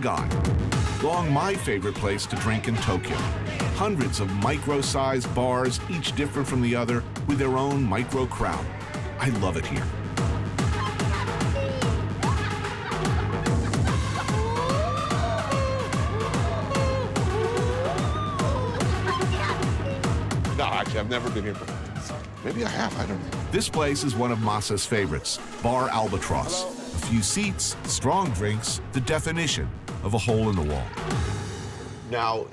guy. Long my favorite place to drink in Tokyo. Hundreds of micro-sized bars, each different from the other, with their own micro crowd. I love it here. No, actually, I've never been here before. Maybe I have, I don't know. This place is one of Masa's favorites, Bar Albatross. A few seats, strong drinks, the definition of a hole in the wall. Now,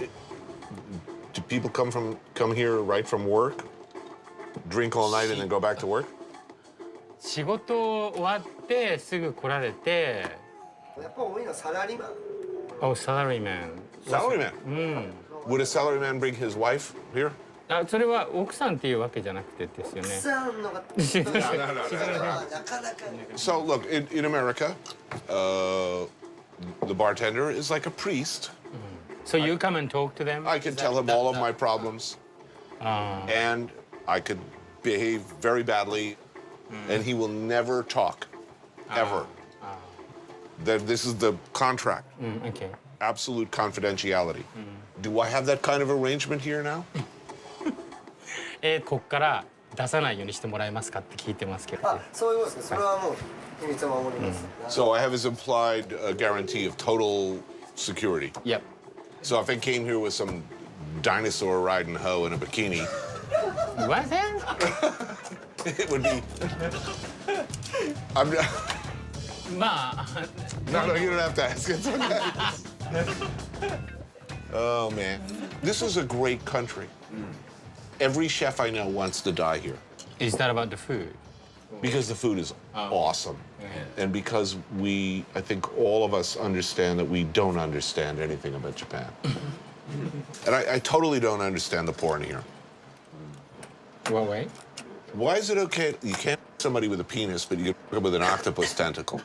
do people come here right from work, drink all night, and then go back to work? 仕事終わってすぐ来られて。やっぱ多いのはサラリーマン。Oh, salaryman. Salaryman? Would a salaryman bring his wife here? あ、それは奥さんっていうわけじゃなくてですよね。奥さんのが。なかなか。So, look, in America, the bartender is like a priest. So you come and talk to them? I can tell him all of my problems, and I could behave very badly, and he will never talk, ever. This is the contract. Okay. Absolute confidentiality. Do I have that kind of arrangement here now? こっから出さないようにしてもらえますかって聞いてますけど。あ、そういうことですね。それはもう秘密を守ります。So I have his implied guarantee of total security. Yep. So if I came here with some dinosaur riding hoe in a bikini, What then? it would be. I'm. まあ。No, you don't have to ask. It's okay. Oh man, this is a great country. Every chef I know wants to die here. Is that about the food? Because the food is awesome. And because I think all of us understand that we don't understand anything about Japan. And I totally don't understand the porn here. What way? Why is it okay? You can't somebody with a penis, but you can with an octopus tentacle.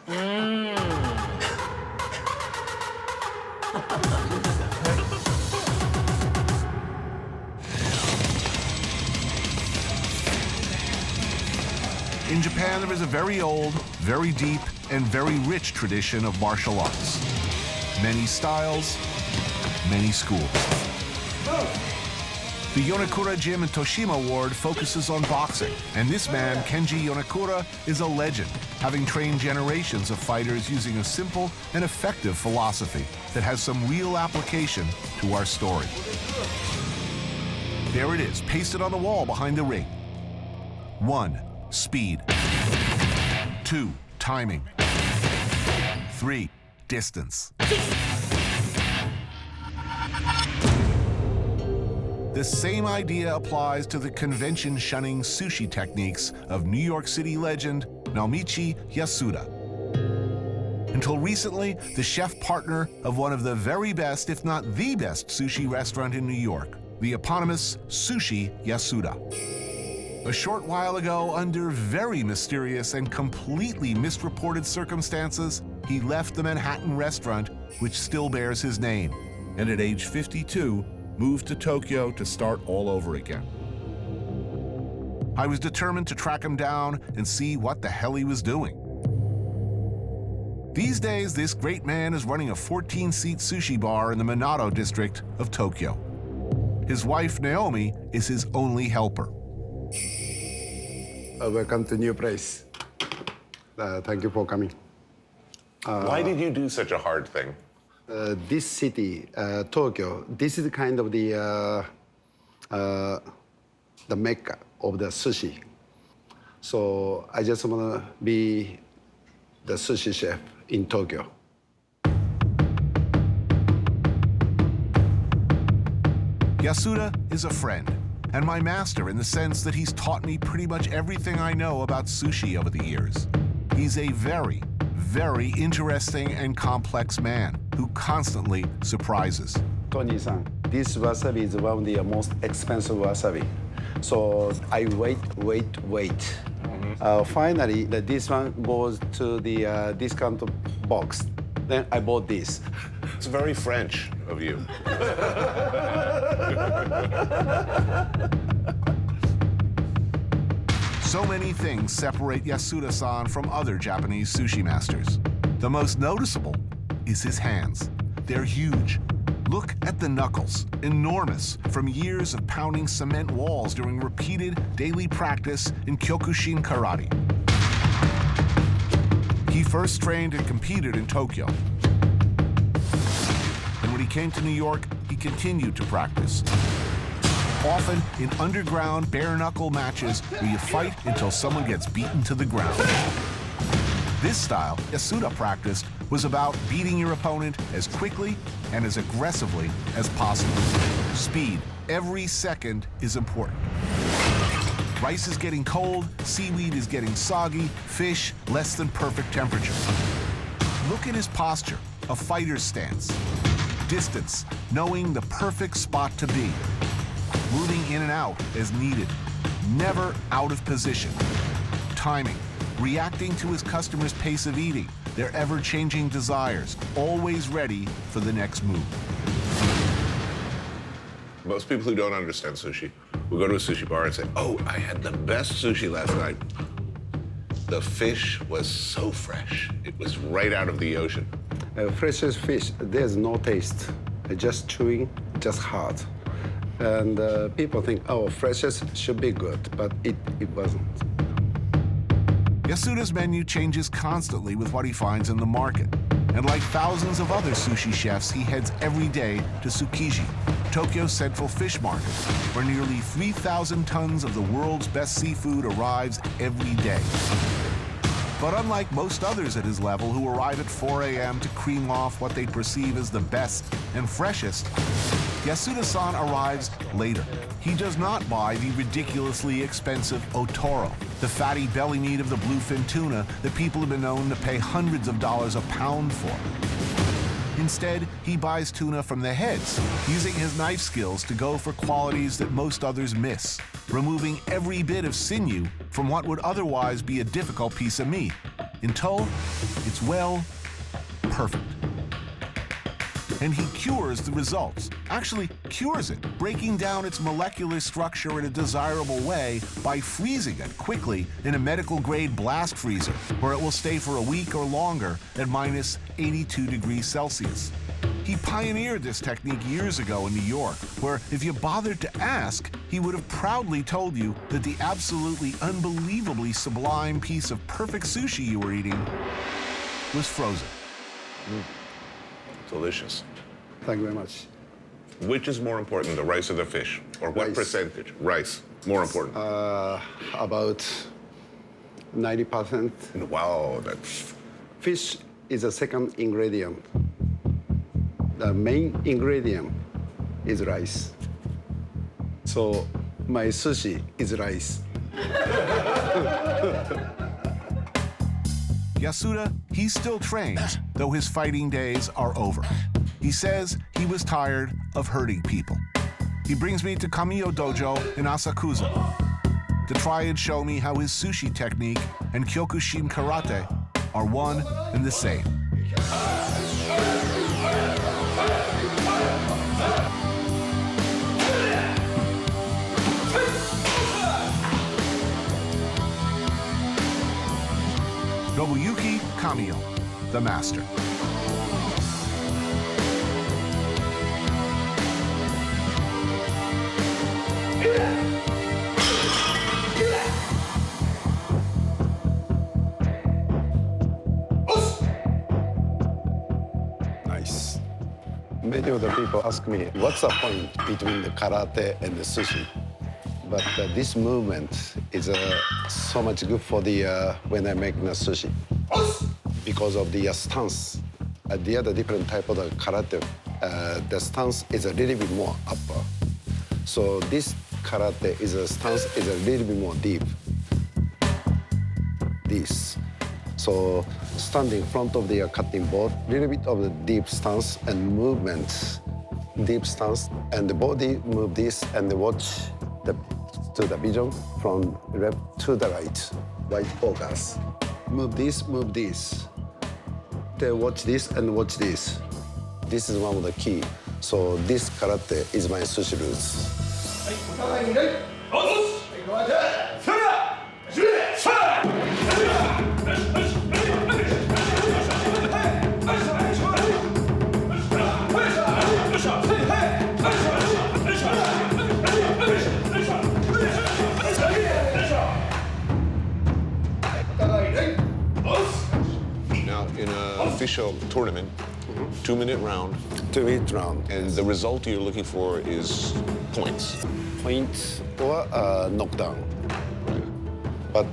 In Japan, there is a very old, very deep, and very rich tradition of martial arts. Many styles, many schools. The Yonakura Gym in Toshima Ward focuses on boxing, and this man, Kenji Yonakura, is a legend, having trained generations of fighters using a simple and effective philosophy that has some real application to our story. There it is, pasted on the wall behind the ring. 1. Speed. 2. Timing. 3. Distance. The same idea applies to the convention-shunning sushi techniques of New York City legend Naomichi Yasuda. Until recently, the chef partner of one of the very best, if not the best, sushi restaurant in New York, the eponymous Sushi Yasuda. A short while ago, under very mysterious and completely misreported circumstances, he left the Manhattan restaurant, which still bears his name, and at age 52, moved to Tokyo to start all over again. I was determined to track him down and see what the hell he was doing. These days, this great man is running a 14-seat sushi bar in the Minato district of Tokyo. His wife, Naomi, is his only helper. Welcome to new place. Thank you for coming. Why did you do such a hard thing? This city, Tokyo, this is kind of the mecca of the sushi. So I just want to be the sushi chef in Tokyo. Yasuda is a friend, and my master in the sense that he's taught me pretty much everything I know about sushi over the years. He's a very, very interesting and complex man who constantly surprises. Tony-san, this wasabi is one of the most expensive wasabi. So I wait. Finally, this one goes to the discount box. Then I bought this. It's very French of you. So many things separate Yasuda-san from other Japanese sushi masters. The most noticeable is his hands. they're huge. Look at the knuckles, enormous, from years of pounding cement walls during repeated daily practice in Kyokushin karate. He first trained and competed in Tokyo. And when he came to New York, he continued to practice. Often in underground bare-knuckle matches where you fight until someone gets beaten to the ground. This style Yasuda practiced was about beating your opponent as quickly and as aggressively as possible. Speed, every second is important. Rice is getting cold, seaweed is getting soggy, fish less than perfect temperature. Look at his posture, a fighter's stance. Distance, knowing the perfect spot to be. Moving in and out as needed, never out of position. Timing, reacting to his customers' pace of eating, their ever-changing desires, always ready for the next move. Most people who don't understand sushi will go to a sushi bar and say, oh, I had the best sushi last night. The fish was so fresh. It was right out of the ocean. Freshest fish, there's no taste. Just chewing, just hard. And people think, oh, freshest should be good, but it wasn't. Yasuda's menu changes constantly with what he finds in the market. And like thousands of other sushi chefs, he heads every day to Tsukiji, Tokyo's central fish market, where nearly 3,000 tons of the world's best seafood arrives every day. But unlike most others at his level who arrive at 4 a.m. to cream off what they perceive as the best and freshest, Yasuda-san arrives later. He does not buy the ridiculously expensive otoro, the fatty belly meat of the bluefin tuna that people have been known to pay hundreds of dollars a pound for. Instead, he buys tuna from the heads, using his knife skills to go for qualities that most others miss, removing every bit of sinew from what would otherwise be a difficult piece of meat, until it's, well, perfect. And he cures the results, actually cures it, breaking down its molecular structure in a desirable way by freezing it quickly in a medical-grade blast freezer, where it will stay for a week or longer at minus 82 degrees Celsius. He pioneered this technique years ago in New York, where if you bothered to ask, he would have proudly told you that the absolutely unbelievably sublime piece of perfect sushi you were eating was frozen. Delicious. Thank you very much. Which is more important, the rice or the fish? Or what Rice. percentage? Rice, more important. About 90%. Wow, that's... Fish is a second ingredient. The main ingredient is rice. So my sushi is rice. Yasuda, he still trains, though his fighting days are over. He says he was tired of hurting people. He brings me to Kamiyo Dojo in Asakusa to try and show me how his sushi technique and Kyokushin karate are one and the same. Nobuyuki Kamiyo, the master. Nice. Many of the people ask me, what's the point between the karate and the sushi? But this movement is so much good for the when I make the sushi because of the stance. The other different type of the karate, the stance is a little bit more upper. So this karate is a stance is a little bit more deep. This. So standing in front of the cutting board, little bit of the deep stance and movement, deep stance, and the body move this and watch to the vision from left to the right, white focus. Move this, move this. Then watch this and watch this. This is one of the key. So this karate is my sushi roots. show tournament, 2-minute round, 2-minute round. and the result you're looking for is points. Point or knockdown. But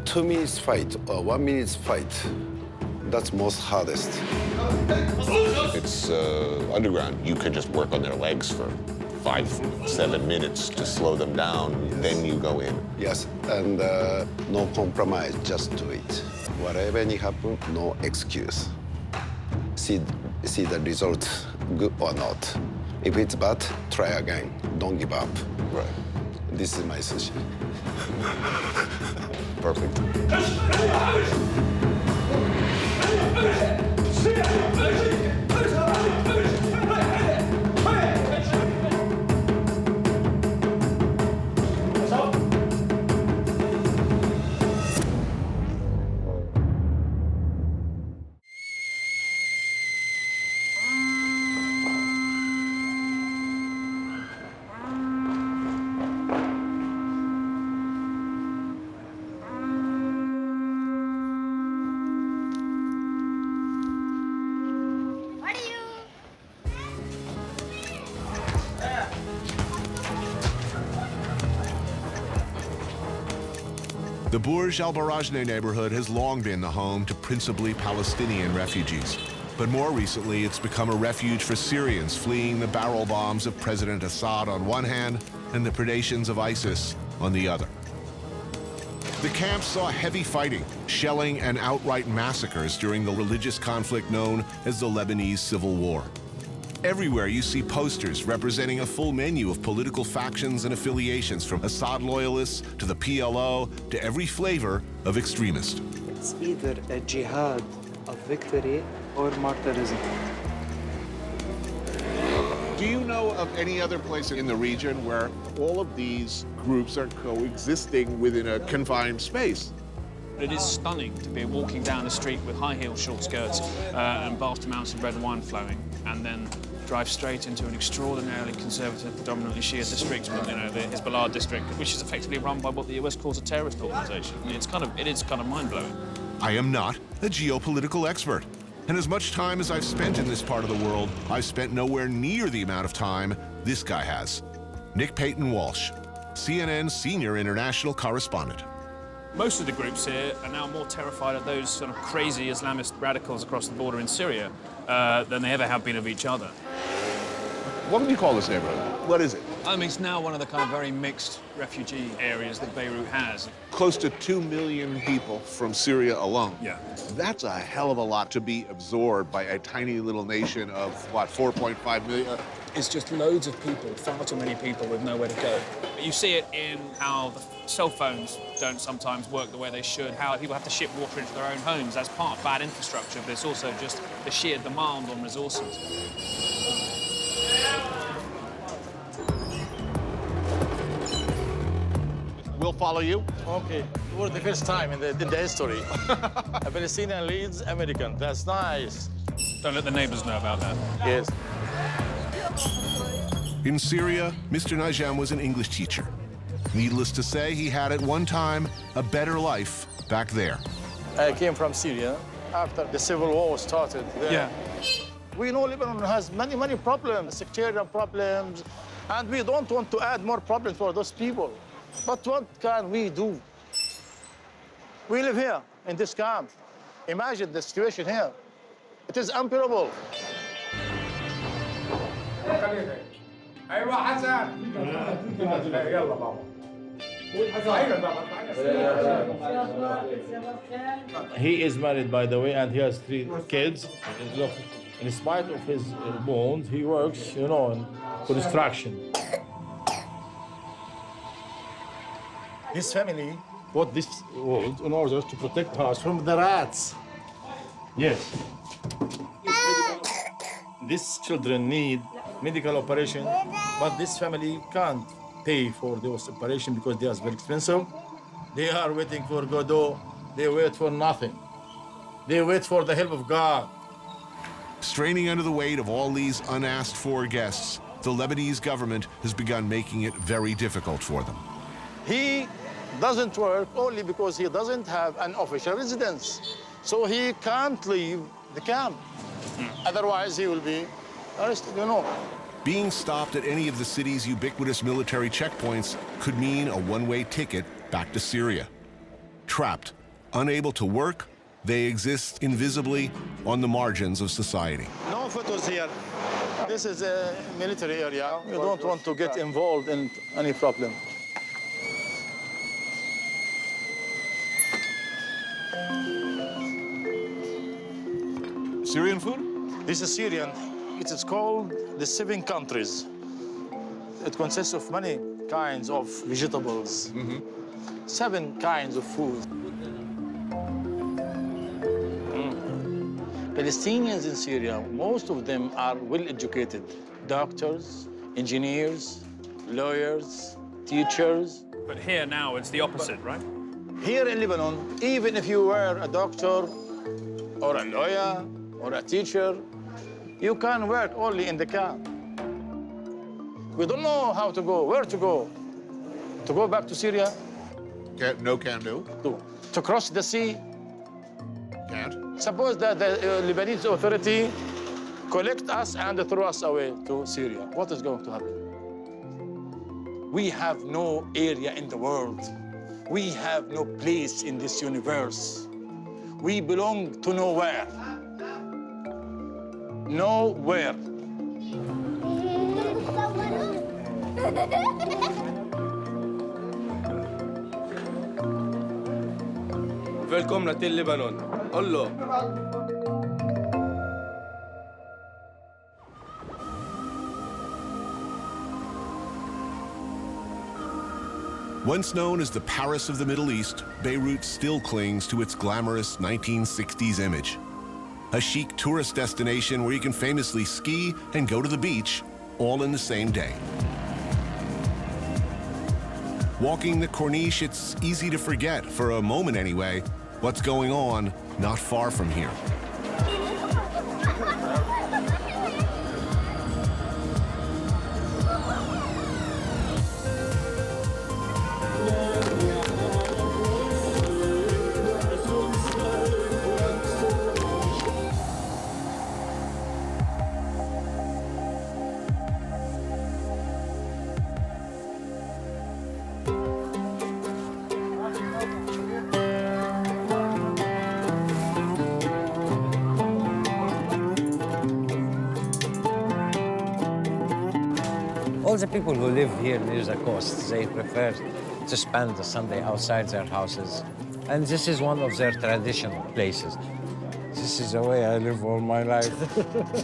2 minutes fight or 1 minute fight, that's most hardest. It's underground. You can just work on their legs for 5-7 minutes to slow them down, then you go in. Yes, and no compromise, just do it. Whatever may happen, no excuse. See the result, good or not. If it's bad, try again. Don't give up. Right. This is my sushi. Perfect. The Bourj al-Barajneh neighborhood has long been the home to principally Palestinian refugees. But more recently, it's become a refuge for Syrians fleeing the barrel bombs of President Assad on one hand and the predations of ISIS on the other. The camp saw heavy fighting, shelling, and outright massacres during the religious conflict known as the Lebanese Civil War. Everywhere you see posters representing a full menu of political factions and affiliations, from Assad loyalists to the PLO to every flavor of extremist. It's either a jihad of victory or martyrism. Do you know of any other place in the region where all of these groups are coexisting within a confined space? It is stunning to be walking down the street with high-heeled short skirts and vast amounts of red wine flowing, and then drive straight into an extraordinarily conservative, predominantly Shia district, the Hezbollah district, which is effectively run by what the US calls a terrorist organization. It is kind of mind-blowing. I am not a geopolitical expert. And as much time as I've spent in this part of the world, I've spent nowhere near the amount of time this guy has. Nick Peyton Walsh, CNN senior international correspondent. Most of the groups here are now more terrified of those sort of crazy Islamist radicals across the border in Syria than they ever have been of each other. What would you call this neighborhood? What is it? I mean, it's now one of the kind of very mixed refugee areas that Beirut has. Close to 2 million people from Syria alone. Yeah. That's a hell of a lot to be absorbed by a tiny little nation of, what, 4.5 million? It's just loads of people, far too many people with nowhere to go. You see it in how the cell phones don't sometimes work the way they should, how people have to ship water into their own homes. That's part of bad infrastructure, but it's also just the sheer demand on resources. We'll follow you. Okay, for the first time in the history. A Palestinian leads American. That's nice. Don't let the neighbors know about that. Yes. In Syria, Mr. Najam was an English teacher. Needless to say, he had at one time a better life back there. I came from Syria after the civil war started there. Yeah. We know Lebanon has many problems, sectarian problems, and we don't want to add more problems for those people. But what can we do? We live here in this camp. Imagine the situation here. It is unbearable. He is married, by the way, and he has 3 kids. Look, in spite of his bones, he works, you know, in construction. His family bought this wall in order to protect us from the rats. Yes. These children need medical operation, but this family can't pay for those operations because they are very expensive. They are waiting for Godot. They wait for nothing. They wait for the help of God. Straining under the weight of all these unasked for guests, the Lebanese government has begun making it very difficult for them. He doesn't work only because he doesn't have an official residence. So he can't leave the camp. Otherwise, he will be arrested, you know. Being stopped at any of the city's ubiquitous military checkpoints could mean a one-way ticket back to Syria. Trapped, unable to work, they exist invisibly on the margins of society. No photos here. This is a military area. We don't want to get involved in any problem. Syrian food? This is Syrian. It is called the 7 countries. It consists of many kinds of vegetables, 7 kinds of food. Palestinians in Syria, most of them are well-educated. Doctors, engineers, lawyers, teachers. But here now, it's the opposite, right? Here in Lebanon, even if you were a doctor or a lawyer or a teacher, you can work only in the camp. We don't know how to go, where to go. To go back to Syria? No can do. To cross the sea? Can't. Suppose that the Lebanese authority collect us and throw us away to Syria. What is going to happen? We have no area in the world. We have no place in this universe. We belong to nowhere. Nowhere. Välkomna till Libanon. Allah. Once known as the Paris of the Middle East, Beirut still clings to its glamorous 1960s image. A chic tourist destination where you can famously ski and go to the beach all in the same day. Walking the Corniche, it's easy to forget, for a moment anyway, what's going on not far from here. All the people who live here near the coast, they prefer to spend the Sunday outside their houses. And this is one of their traditional places. This is the way I live all my life.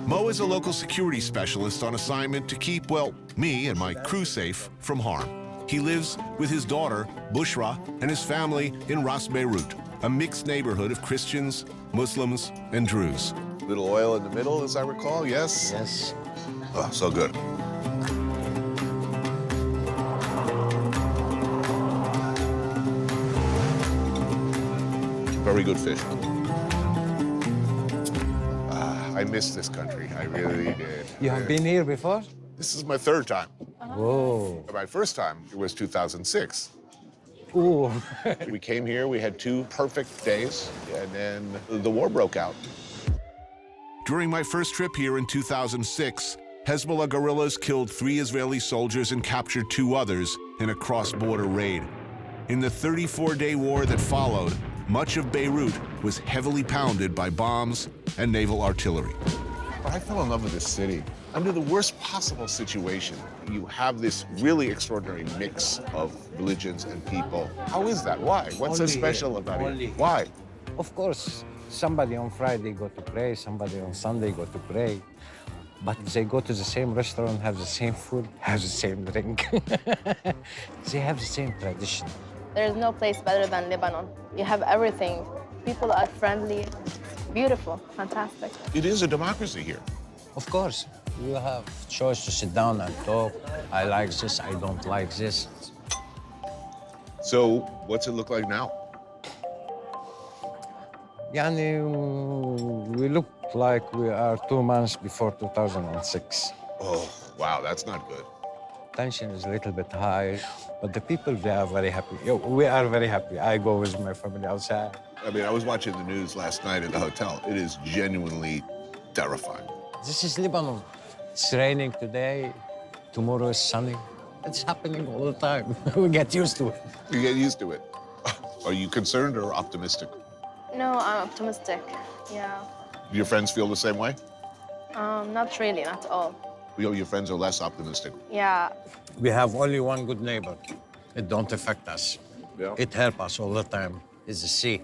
Mo is a local security specialist on assignment to keep, well, me and my crew safe from harm. He lives with his daughter, Bushra, and his family in Ras Beirut, a mixed neighborhood of Christians, Muslims, and Druze. Little oil in the middle, as I recall, yes? Yes. Oh, so good. Very good fish. I miss this country. I really did. You have been here before? This is my 3rd time. Whoa. My first time was 2006. Ooh. We came here, we had 2 perfect days, and then the war broke out. During my first trip here in 2006, Hezbollah guerrillas killed 3 Israeli soldiers and captured 2 others in a cross-border raid. In the 34-day war that followed, much of Beirut was heavily pounded by bombs and naval artillery. I fell in love with this city. Under the worst possible situation, you have this really extraordinary mix of religions and people. How is that? Why? What's so special about it? Why? Of course, somebody on Friday go to pray, somebody on Sunday go to pray. But they go to the same restaurant, have the same food, have the same drink. They have the same tradition. There's no place better than Lebanon. You have everything. People are friendly, beautiful, fantastic. It is a democracy here. Of course. You have choice to sit down and talk. I like this, I don't like this. So, what's it look like now? Yani, we look like we are 2 months before 2006. Oh, wow, that's not good. tension is a little bit high, but the people, they are very happy. We are very happy. I go with my family outside. I mean, I was watching the news last night at the hotel. It is genuinely terrifying. This is Lebanon. It's raining today, tomorrow is sunny. It's happening all the time. We get used to it. You get used to it. Are you concerned or optimistic? No, I'm optimistic. Yeah. Do your friends feel the same way? Not really, not all. Your friends are less optimistic. Yeah. We have only one good neighbor. It don't affect us. Yeah. It helps us all the time. It's the sea.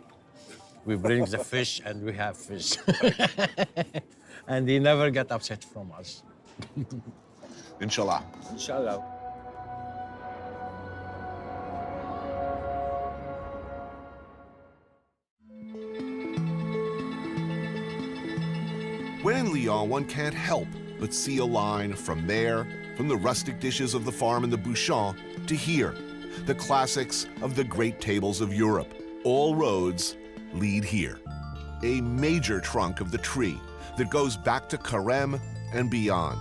We bring the fish and we have fish. And he never get upset from us. Inshallah. Inshallah. When in Lyon, one can't help but see a line from there, from the rustic dishes of the farm in the Bouchon, to here, the classics of the great tables of Europe. All roads lead here. A major trunk of the tree that goes back to Carême and beyond.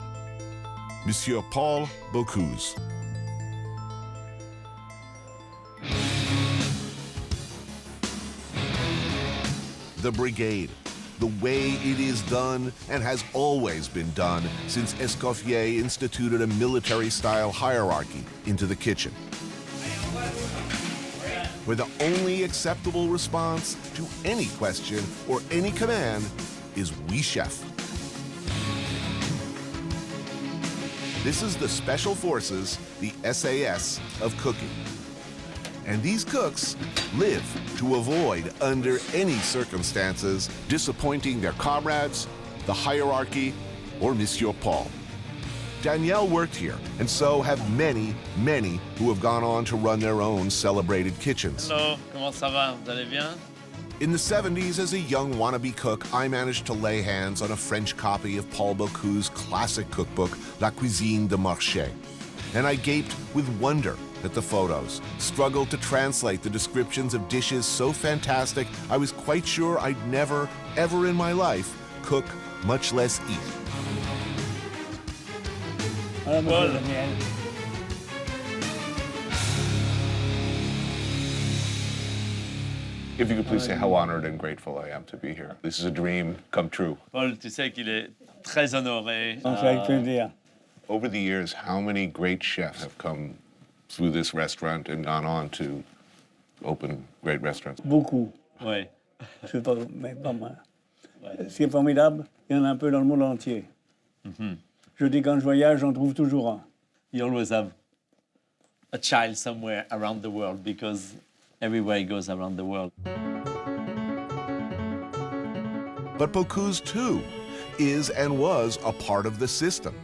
Monsieur Paul Bocuse. The Brigade. The way it is done and has always been done since Escoffier instituted a military-style hierarchy into the kitchen, where the only acceptable response to any question or any command is "Oui, chef." This is the Special Forces, the SAS of cooking. And these cooks live to avoid, under any circumstances, disappointing their comrades, the hierarchy, or Monsieur Paul. Danielle worked here, and so have many, many who have gone on to run their own celebrated kitchens. Hello, comment ça va? Vous allez bien? In the 70s, as a young wannabe cook, I managed to lay hands on a French copy of Paul Bocuse's classic cookbook, La Cuisine de Marché. And I gaped with wonder at the photos, struggled to translate the descriptions of dishes so fantastic I was quite sure I'd never, ever in my life cook, much less eat. Paul. If you could please say how honored and grateful I am to be here. This is a dream come true. Paul, tu sais qu'il est très honoré. Over the years, how many great chefs have come through this restaurant and gone on to open great restaurants? Beaucoup. Oui. C'est pas, mais pas mal. Ce qui est formidable, il y en a un peu dans le monde entier. Je dis quand je voyage, j'en trouve toujours un. You always have a child somewhere around the world because everywhere he goes around the world. But Bocuse, too, is and was a part of the system.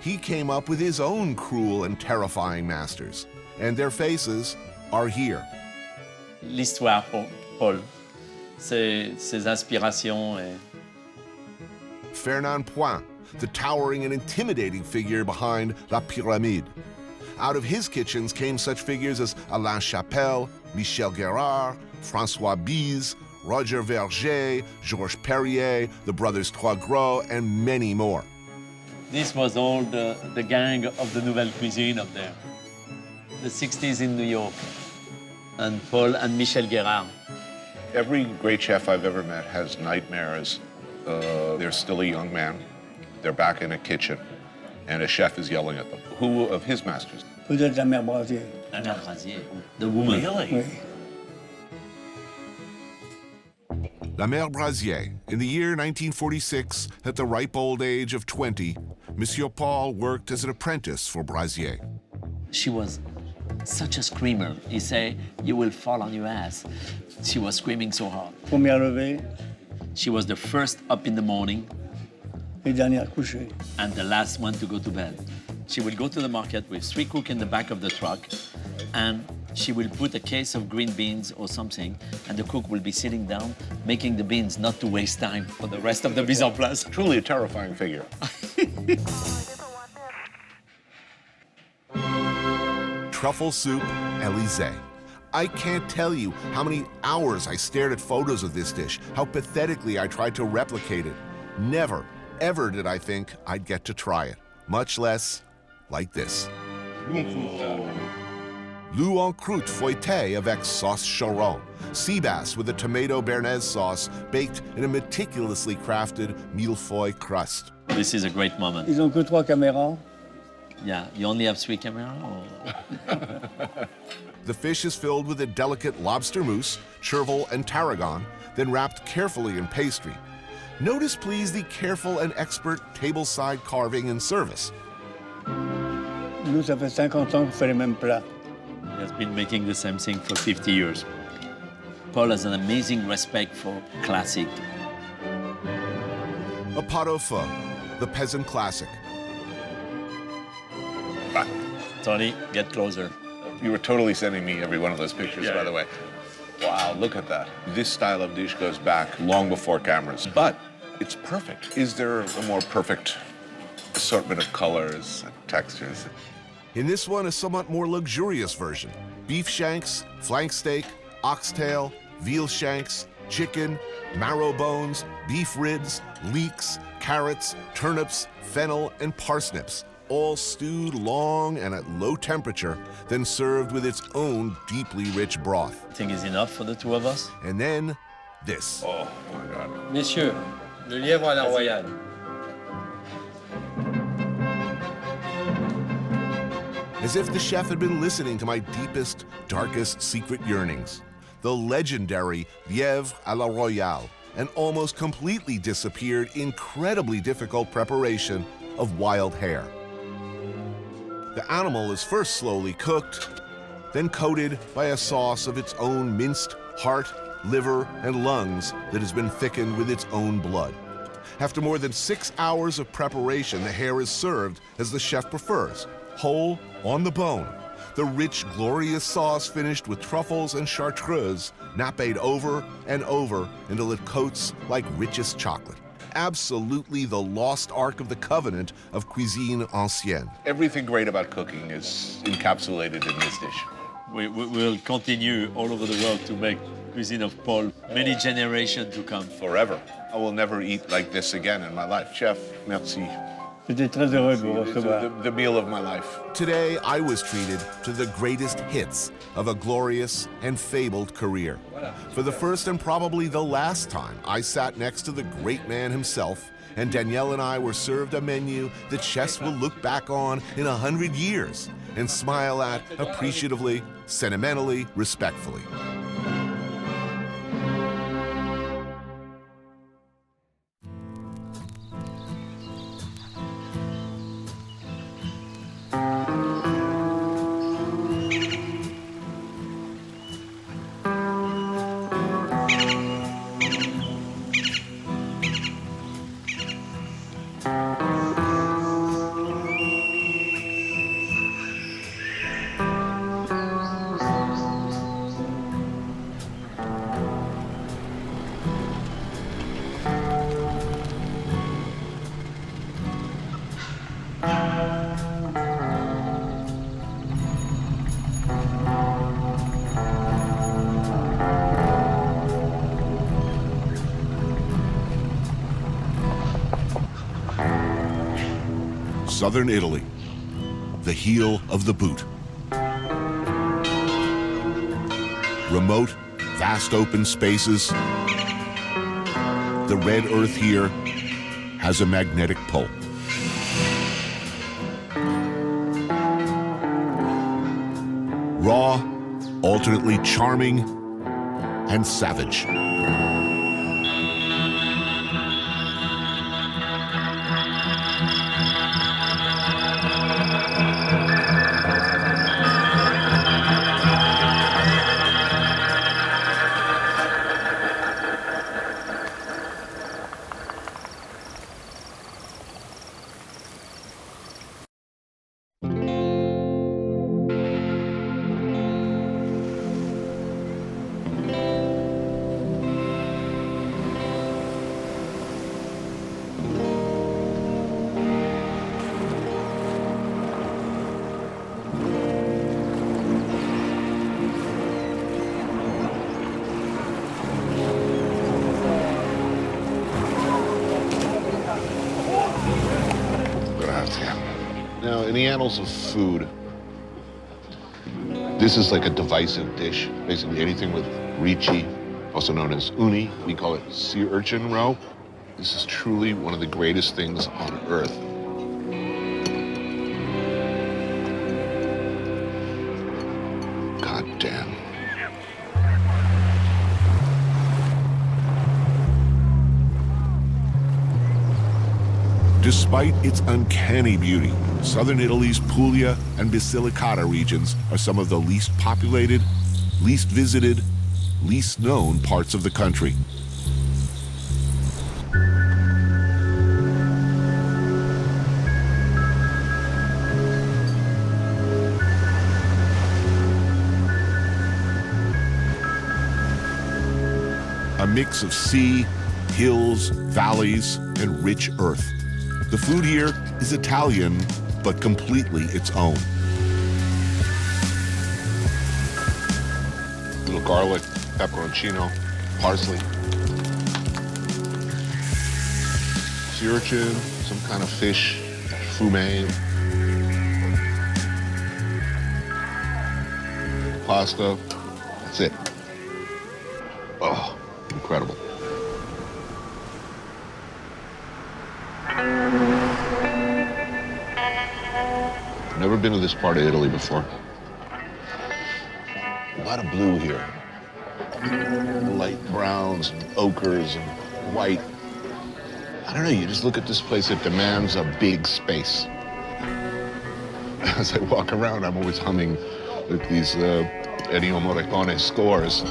He came up with his own cruel and terrifying masters, and their faces are here. L'histoire pour Paul, ses inspirations. Fernand Point, the towering and intimidating figure behind La Pyramide. Out of his kitchens came such figures as Alain Chapelle, Michel Guérard, François Bise, Roger Verger, Georges Perrier, the brothers Trois Gros, and many more. This was all the gang of the Nouvelle Cuisine up there. The 60s in New York. And Paul and Michel Guérard. Every great chef I've ever met has nightmares. They're still a young man. They're back in a kitchen, and a chef is yelling at them. Who of his masters? Peut-être la mère Brasier. La mère Brasier, the woman. Really? Oui. La Mère Brasier. In the year 1946, at the ripe old age of 20, Monsieur Paul worked as an apprentice for Brasier. She was such a screamer. He said, "You will fall on your ass." She was screaming so hard. Première levée. She was the first up in the morning. Et dernière couchée. And the last one to go to bed. She will go to the market with 3 cooks in the back of the truck, and she will put a case of green beans or something, and the cook will be sitting down, making the beans not to waste time for the rest of the mise en place. Truly a terrifying figure. Truffle soup, Élysée. I can't tell you how many hours I stared at photos of this dish, how pathetically I tried to replicate it. Never, ever did I think I'd get to try it, much less like this. Loup en croûte feuilletée avec sauce choron. Sea bass with a tomato béarnaise sauce baked in a meticulously crafted millefeuille crust. This is a great moment. Ils ont que 3 caméras. Yeah, you only have 3 cameras? Or... The fish is filled with a delicate lobster mousse, chervil, and tarragon, then wrapped carefully in pastry. Notice, please, the careful and expert tableside carving and service. Nous, ça fait 50 ans qu'on fait les mêmes plats. He has been making the same thing for 50 years. Paul has an amazing respect for classic. A pot au feu, the peasant classic. Tony, get closer. You were totally sending me every one of those pictures, by the way. Wow, look at that. This style of dish goes back long before cameras, but it's perfect. Is there a more perfect assortment of colors and textures? In this one, a somewhat more luxurious version. Beef shanks, flank steak, oxtail, veal shanks, chicken, marrow bones, beef ribs, leeks, carrots, turnips, fennel, and parsnips, all stewed long and at low temperature, then served with its own deeply rich broth. Think is enough for the 2 of us? And then this. Oh my God. Messieurs, le lièvre à la royale. As if the chef had been listening to my deepest, darkest secret yearnings. The legendary lièvre à la royale, an almost completely disappeared, incredibly difficult preparation of wild hare. The animal is first slowly cooked, then coated by a sauce of its own minced heart, liver, and lungs that has been thickened with its own blood. After more than 6 hours of preparation, the hare is served as the chef prefers, whole on the bone. The rich, glorious sauce finished with truffles and chartreuse, napped over and over until it coats like richest chocolate. Absolutely the lost ark of the covenant of cuisine ancienne. Everything great about cooking is encapsulated in this dish. We will continue all over the world to make cuisine of Paul many generations to come. Forever. I will never eat like this again in my life. Chef, merci. J'étais très heureux de vous recevoir. The meal of my life. Today, I was treated to the greatest hits of a glorious and fabled career. For the first and probably the last time, I sat next to the great man himself, and Danielle and I were served a menu that chefs will look back on in 100 years and smile at appreciatively, sentimentally, respectfully. Southern Italy, the heel of the boot. Remote, vast open spaces. The red earth here has a magnetic pull. Raw, alternately charming, and savage. Now, in the annals of food, This is like a divisive dish. Basically anything with ricci, also known as uni. We call it sea urchin roe. This is truly one of the greatest things on earth. God damn. Despite its uncanny beauty, southern Italy's Puglia and Basilicata regions are some of the least populated, least visited, least known parts of the country. A mix of sea, hills, valleys, and rich earth. The food here is Italian, but completely its own. Little garlic, pepperoncino, parsley. Sea urchin, some kind of fish, fumet. Pasta, that's it. Oh, incredible. Never been to this part of Italy before. A lot of blue here. Light browns and ochres and white. I don't know, you just look at this place, it demands a big space. As I walk around, I'm always humming with these Ennio Morricone scores.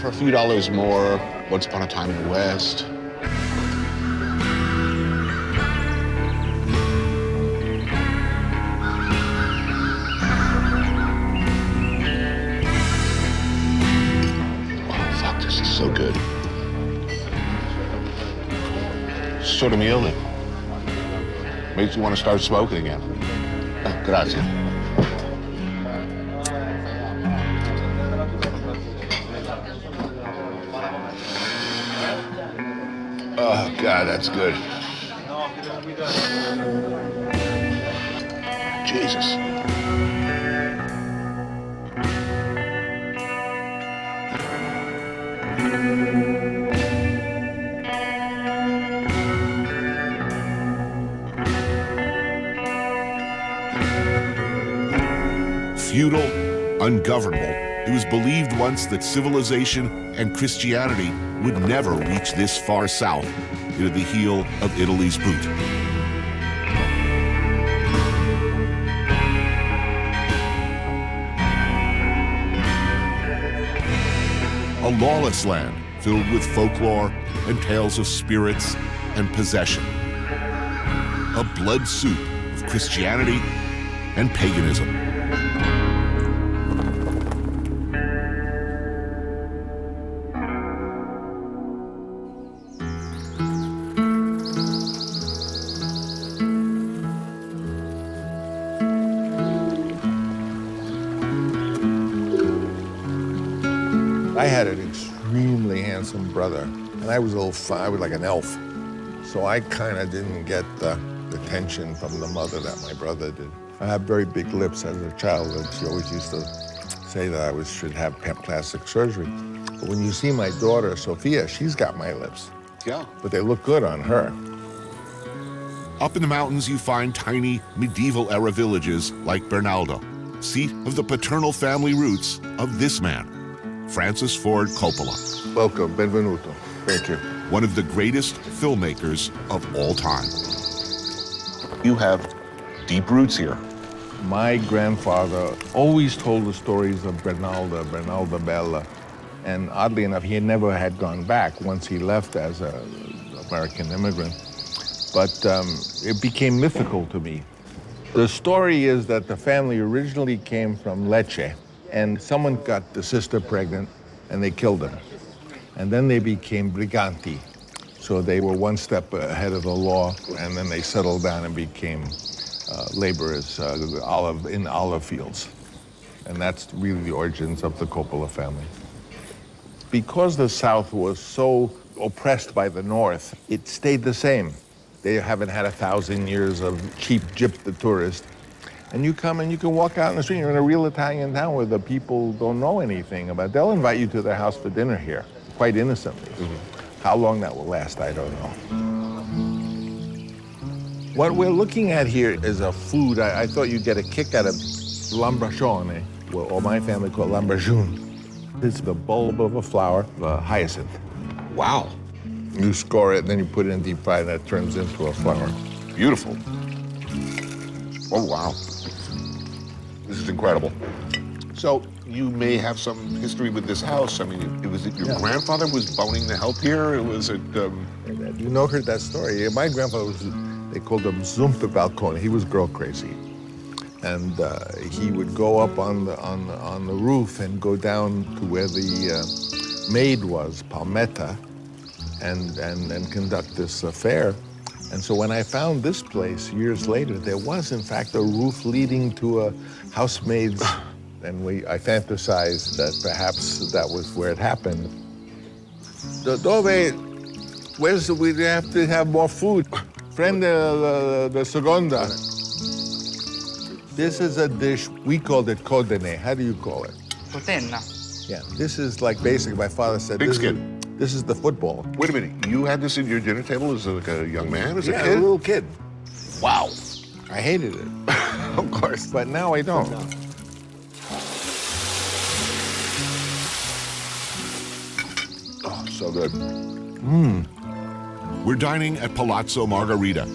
For a few dollars more, Once Upon a Time in the West. So good. Sort of meal that makes you want to start smoking again. Oh, grazie. Oh, God, that's good. Jesus. Feudal, ungovernable, it was believed once that civilization and Christianity would never reach this far south into the heel of Italy's boot. A lawless land filled with folklore and tales of spirits and possession. A blood soup of Christianity and paganism. I had an extremely handsome brother, and I was I was like an elf. So I kind of didn't get the attention from the mother that my brother did. I had very big lips as a child, and she always used to say that I should have plastic surgery. But when you see my daughter, Sophia, she's got my lips. Yeah. But they look good on her. Up in the mountains, you find tiny medieval-era villages like Bernaldo, seat of the paternal family roots of this man, Francis Ford Coppola. Welcome, benvenuto. Thank you. One of the greatest filmmakers of all time. You have deep roots here. My grandfather always told the stories of Bernalda Bella. And oddly enough, he never had gone back once he left as an American immigrant. But it became mythical to me. The story is that the family originally came from Lecce, and someone got the sister pregnant, and they killed them. And then they became briganti. So they were one step ahead of the law, and then they settled down and became laborers in olive fields. And that's really the origins of the Coppola family. Because the South was so oppressed by the North, it stayed the same. They haven't had 1,000 years of cheap gyp the tourist. And you come and you can walk out in the street. You're in a real Italian town where the people don't know anything about. They'll invite you to their house for dinner here, quite innocently. How long that will last, I don't know. What we're looking at here is a food. I thought you'd get a kick out of lambricione, or my family call lambrajune. It's the bulb of a flower, the hyacinth. Wow. You score it, and then you put it in deep fry, and that turns into a flower. Beautiful. Oh, wow. This is incredible. So you may have some history with this house. I mean, your grandfather was boning the help here? You know, heard that story. My grandfather was, they called him Zumpe Balcone. He was girl crazy. And he would go up on the roof and go down to where the maid was, Palmetta, and conduct this affair. And so when I found this place years later, there was in fact a roof leading to a housemaid's, and I fantasized that perhaps that was where it happened. Dove, we have to have more food. Prende the seconda. This is a dish, we called it codene. How do you call it? Potenna. Yeah, this is like basically, my father said, Big skin. This is the football. Wait a minute, you had this at your dinner table as like a young man, as a kid? Yeah, a little kid. Wow. I hated it. Of course. But now I don't. Oh, so good. We're dining at Palazzo Margherita,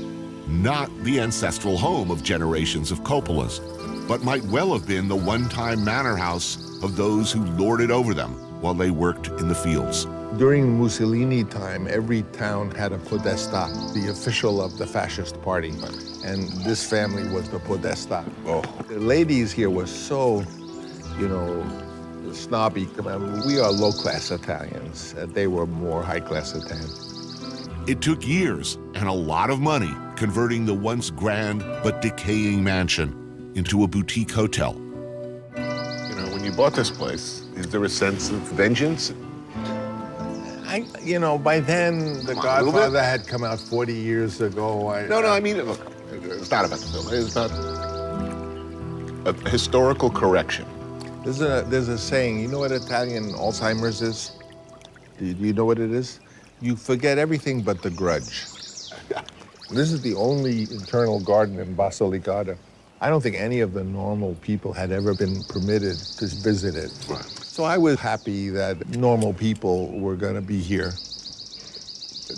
not the ancestral home of generations of Coppolas, but might well have been the one-time manor house of those who lorded over them while they worked in the fields. During Mussolini time, every town had a podesta, the official of the fascist party. And this family was the podesta. Oh. The ladies here were so, snobby. I mean, we are low-class Italians. They were more high-class Italians. It took years and a lot of money converting the once grand but decaying mansion into a boutique hotel. When you bought this place, is there a sense of vengeance? By then, The Godfather had come out 40 years ago. I mean, look, it's not about the film. It's about a historical correction. There's a saying, you know what Italian Alzheimer's is? Do you know what it is? You forget everything but the grudge. This is the only internal garden in Basilicata. I don't think any of the normal people had ever been permitted to visit it. Right. So I was happy that normal people were going to be here.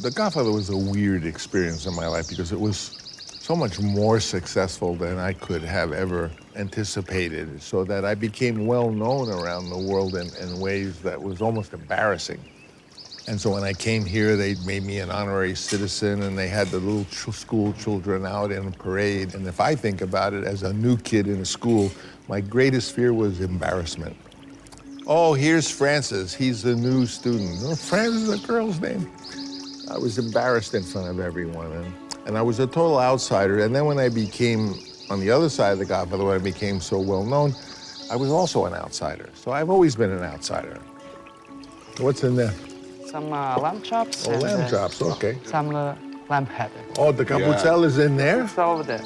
The Godfather was a weird experience in my life because it was so much more successful than I could have ever anticipated, so that I became well known around the world in ways that was almost embarrassing. And so when I came here, they made me an honorary citizen, and they had the little school children out in a parade. And if I think about it, as a new kid in a school, my greatest fear was embarrassment. Oh, here's Francis. He's the new student. Oh, Francis is a girl's name. I was embarrassed in front of everyone, and I was a total outsider. And then when I became, on the other side of the Godfather, when I became so well known, I was also an outsider. So I've always been an outsider. What's in there? Some lamb chops. Oh, lamb chops, okay. Some lamb head. Oh, the capucel is in there? It's over there.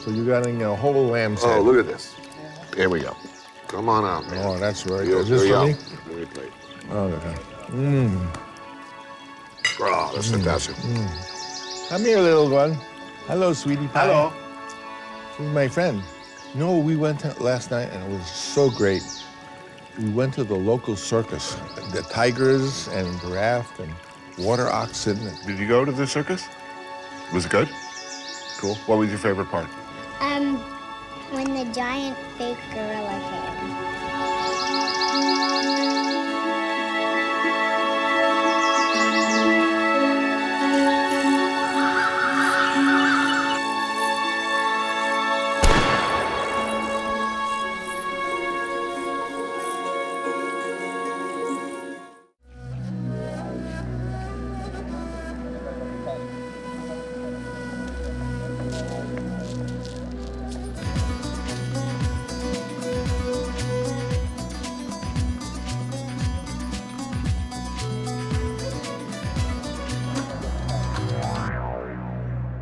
So you're getting a whole lamb's head. Oh, look at this. Here we go. Come on out, man. Oh, that's very good. Is this for me? Very plate. Oh, okay. Mmm. Oh, that's fantastic. Come here, little one. Hello, sweetie pie. Hello. This is my friend. No, we went last night, and it was so great. We went to the local circus. The tigers and giraffe and water oxen. Did you go to the circus? Was it good? Cool. What was your favorite part? When the giant fake gorilla came.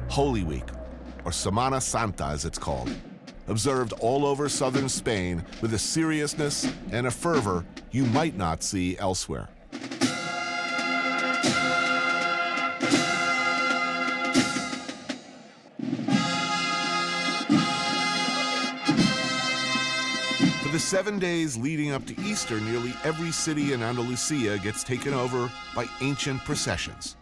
Holy Week, or Semana Santa as it's called, observed all over southern Spain with a seriousness and a fervor you might not see elsewhere. For the 7 days leading up to Easter, nearly every city in Andalusia gets taken over by ancient processions.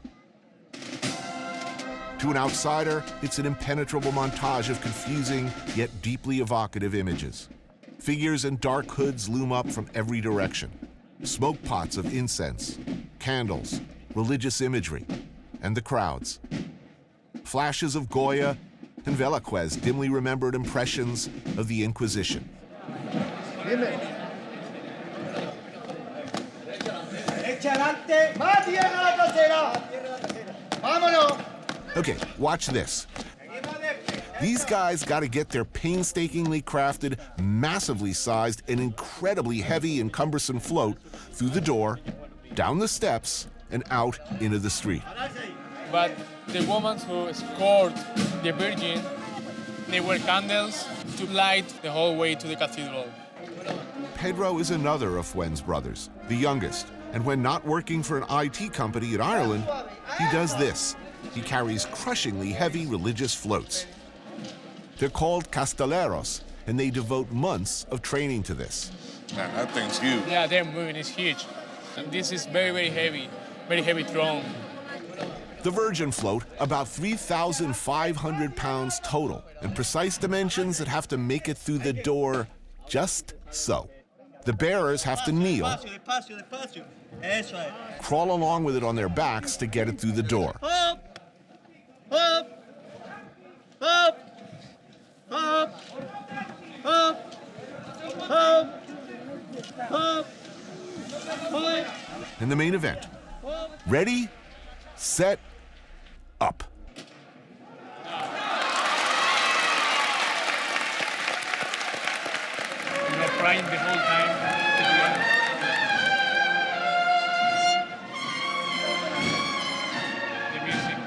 To an outsider, it's an impenetrable montage of confusing yet deeply evocative images. Figures in dark hoods loom up from every direction. Smoke pots of incense, candles, religious imagery, and the crowds. Flashes of Goya and Velázquez, dimly remembered impressions of the Inquisition. Okay, watch this. These guys got to get their painstakingly crafted, massively sized, and incredibly heavy and cumbersome float through the door, down the steps, and out into the street. But the women who escort the Virgin, they wear candles to light the whole way to the cathedral. Pedro is another of Fuen's brothers, the youngest, and when not working for an IT company in Ireland, he does this. He carries crushingly heavy religious floats. They're called castelleros, and they devote months of training to this. Man, that thing's huge. Yeah, they're moving, it's huge. And this is very heavy throne. The Virgin float, about 3,500 pounds total, and precise dimensions that have to make it through the door just so. The bearers have to kneel, crawl along with it on their backs to get it through the door. And the main event. Ready, set, up. You're crying the whole time. The music.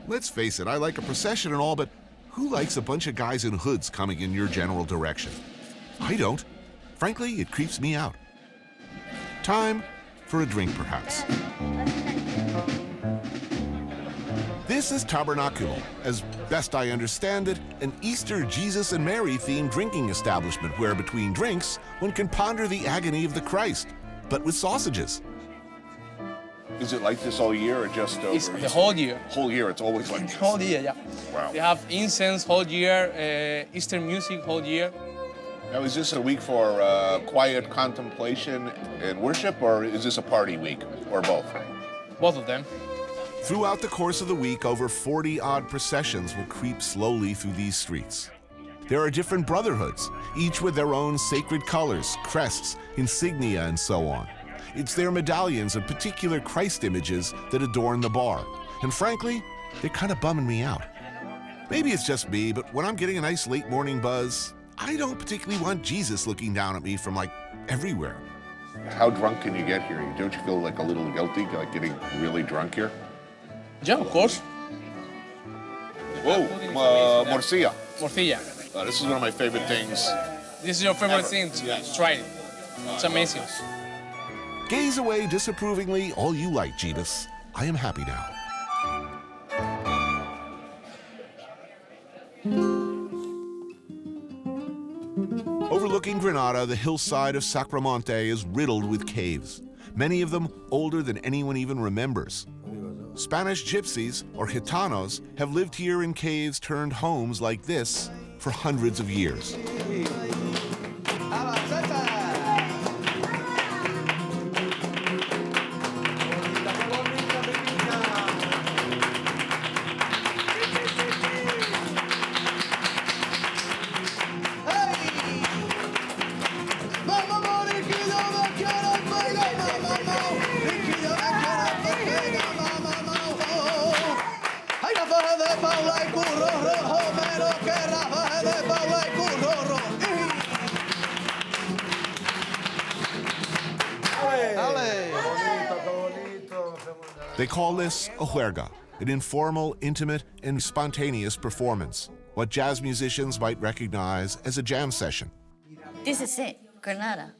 Let's face it, I like a procession and all, but who likes a bunch of guys in hoods coming in your general direction? I don't. Frankly, it creeps me out. Time for a drink, perhaps. This is Tabernacle, as best I understand it, an Easter Jesus and Mary themed drinking establishment where between drinks, one can ponder the agony of the Christ, but with sausages. Is it like this all year or just over? It's the whole year. Whole year, it's always like this. Whole year, yeah. Wow. They have incense whole year, Easter music whole year. Now, is this a week for quiet contemplation and worship, or is this a party week, or both? Both of them. Throughout the course of the week, over 40-odd processions will creep slowly through these streets. There are different brotherhoods, each with their own sacred colors, crests, insignia, and so on. It's their medallions and particular Christ images that adorn the bar. And frankly, they're kind of bumming me out. Maybe it's just me, but when I'm getting a nice late morning buzz, I don't particularly want Jesus looking down at me from, like, everywhere. How drunk can you get here? Don't you feel like a little guilty, like getting really drunk here? Yeah, of course. Whoa, morcilla. Morcilla. This is one of my favorite things. This is your favorite thing? Yeah. Try it. It's amazing. Gaze away disapprovingly all you like, Jeebus. I am happy now. Overlooking Granada, the hillside of Sacramonte is riddled with caves, many of them older than anyone even remembers. Spanish gypsies, or gitanos, have lived here in caves turned homes like this for hundreds of years. They call this a juerga, an informal, intimate, and spontaneous performance, what jazz musicians might recognize as a jam session. This is it, Granada.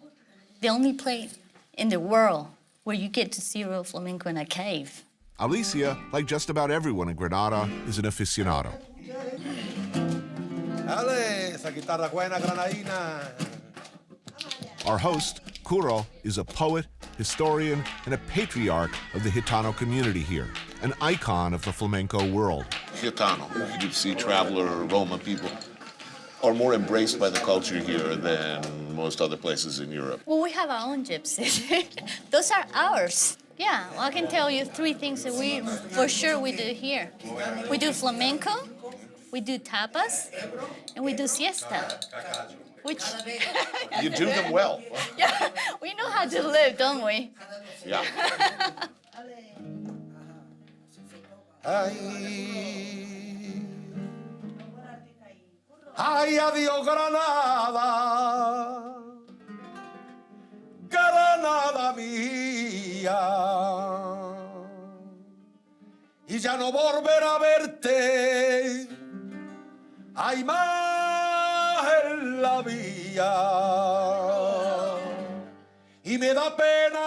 The only place in the world where you get to see real flamenco in a cave. Alicia, like just about everyone in Granada, is an aficionado. Dale, esa guitarra buena granadina. Our host, Curro, is a poet, historian, and a patriarch of the Gitano community here, an icon of the flamenco world. Gitano, you see traveler, Roma people, are more embraced by the culture here than most other places in Europe. Well, we have our own gypsies. Those are ours. Yeah, well, I can tell you 3 things that we do here. We do flamenco, we do tapas, and we do siesta. Which You do them well. Yeah, we know how to live, don't we? Yeah. Ay, adiós Granada, Granada mía, y ya no volveré a verte, ay más en la vía, y me da pena,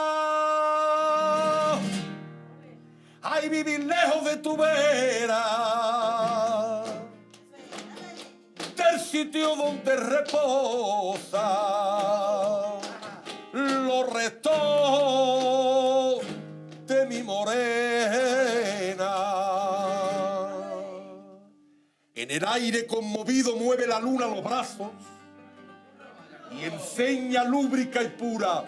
ay vivir lejos de tu vera, del sitio donde reposa los restos de mi morena. En el aire conmovido mueve la luna los brazos y enseña lúbrica y pura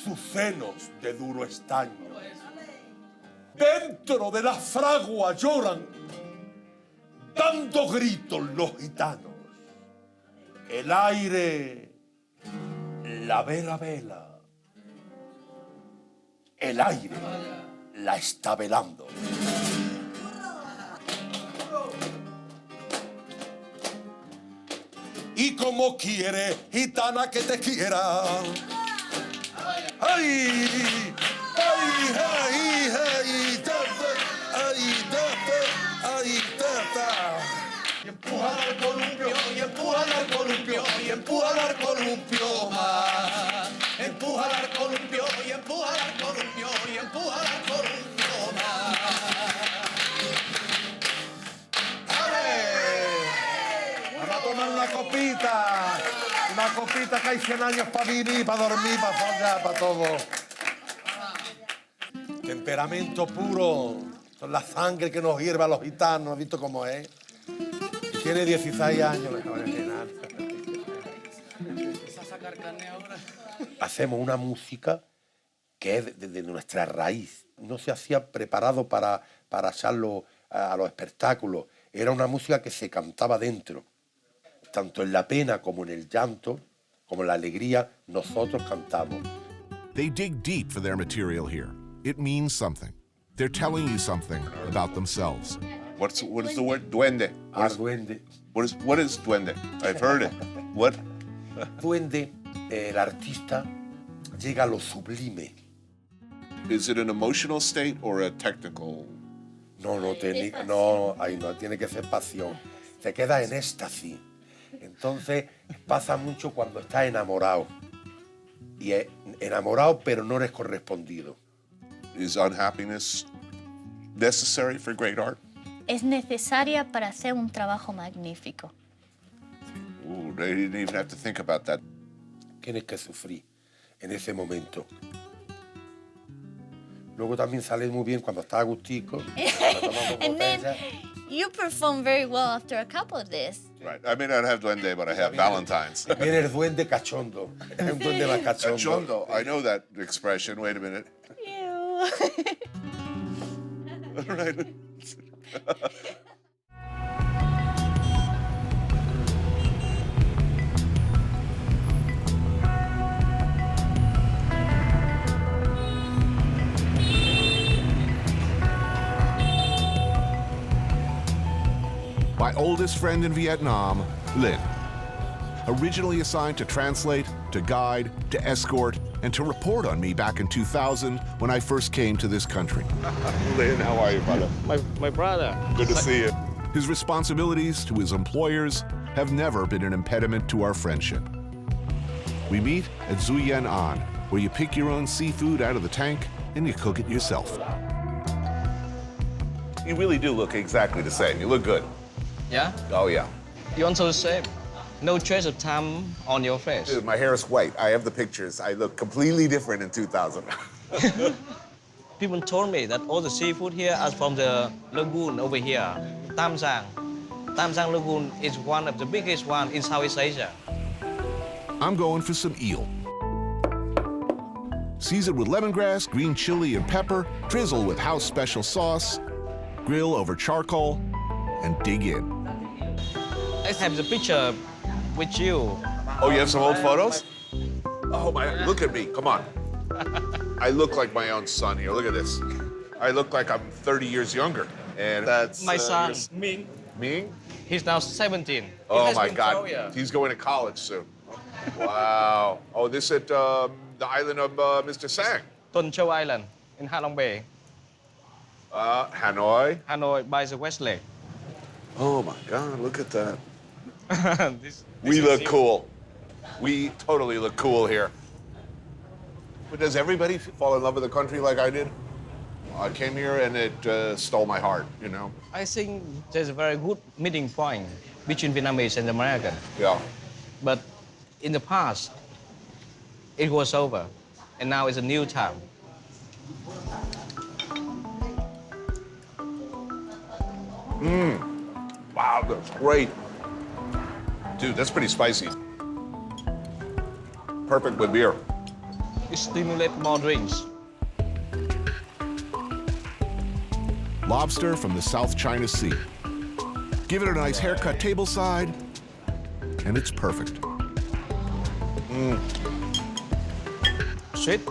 sus senos de duro estaño. Dentro de la fragua lloran, dando gritos los gitanos. El aire, la vela vela. El aire la está velando. Y como quiere, gitana, que te quiera. ¡Ay! ¡Ay, ay, ay! ¡Tata! ¡Ay, tata! ¡Ay, tata! Y empújala al columpio, y empújala al columpio, y empújala al columpio más. Empújala al columpio, y empújala al columpio, y empújala al columpio más. ¡Ale! Vamos a tomar una copita que hay 100 años para vivir, para dormir, para follar, para todo. Temperamento puro, son la sangre que nos hierve a los gitanos, ¿has visto cómo es? Tiene 16 años, le voy a llenar. Hacemos una música que es desde nuestra raíz. No se hacía preparado para echarlo a los espectáculos. Era una música que se cantaba dentro. Tanto en la pena como en el llanto, como en la alegría, nosotros cantamos. They dig deep for their material here. It means something. They're telling you something about themselves. What is the word? Duende. Duende. What is duende? I've heard it. What? Duende, el artista llega a lo sublime. Is it an emotional state or a technical? No, tiene que ser pasión. Se queda en éxtasis. Entonces pasa mucho cuando estás enamorado. Y es enamorado, pero no eres correspondido. Is unhappiness necessary for great art? Es necesaria para hacer un trabajo magnífico. Ooh, they didn't even have to think about that. Tienes que sufrir en ese momento. Luego también sale muy bien cuando estás agustico. And then you perform very well after a couple of this. Right. I may not have duende, but I have Valentine's. Viene el duende cachondo. Es un duende más cachondo. Cachondo. I know that expression. Wait a minute. Ew. All right. My oldest friend in Vietnam, Lynn. Originally assigned to translate, to guide, to escort, and to report on me back in 2000 when I first came to this country. Lynn, how are you, brother? My brother. Good to see you. His responsibilities to his employers have never been an impediment to our friendship. We meet at Zuyen An, where you pick your own seafood out of the tank and you cook it yourself. You really do look exactly the same. You look good. Yeah? Oh, yeah. You also the same. No trace of time on your face. Dude, my hair is white. I have the pictures. I look completely different in 2000. People told me that all the seafood here are from the lagoon over here, Tam Sang. Tam Sang Lagoon is one of the biggest one in Southeast Asia. I'm going for some eel. Season with lemongrass, green chili, and pepper, drizzle with house special sauce, grill over charcoal, and dig in. I have the picture with you. Oh, you have some old photos? Oh, my, look at me. Come on. I look like my own son here. Look at this. I look like I'm 30 years younger. And that's... My son, Ming. Ming? He's now 17. Oh, my God. He's going to college soon. Wow. Oh, this at the island of Mr. Sang. Tuần Châu Island in Ha Long Bay. Hanoi? Hanoi by the West Lake. Oh, my God. Look at that. We look cool. We totally look cool here. But does everybody fall in love with the country like I did? I came here and it stole my heart, you know? I think there's a very good meeting point between Vietnamese and American. Yeah. But in the past, it was over, and now it's a new time. Wow, that's great. Dude, that's pretty spicy. Perfect with beer. It stimulates more drinks. Lobster from the South China Sea. Give it a nice haircut tableside, and it's perfect. Sweet?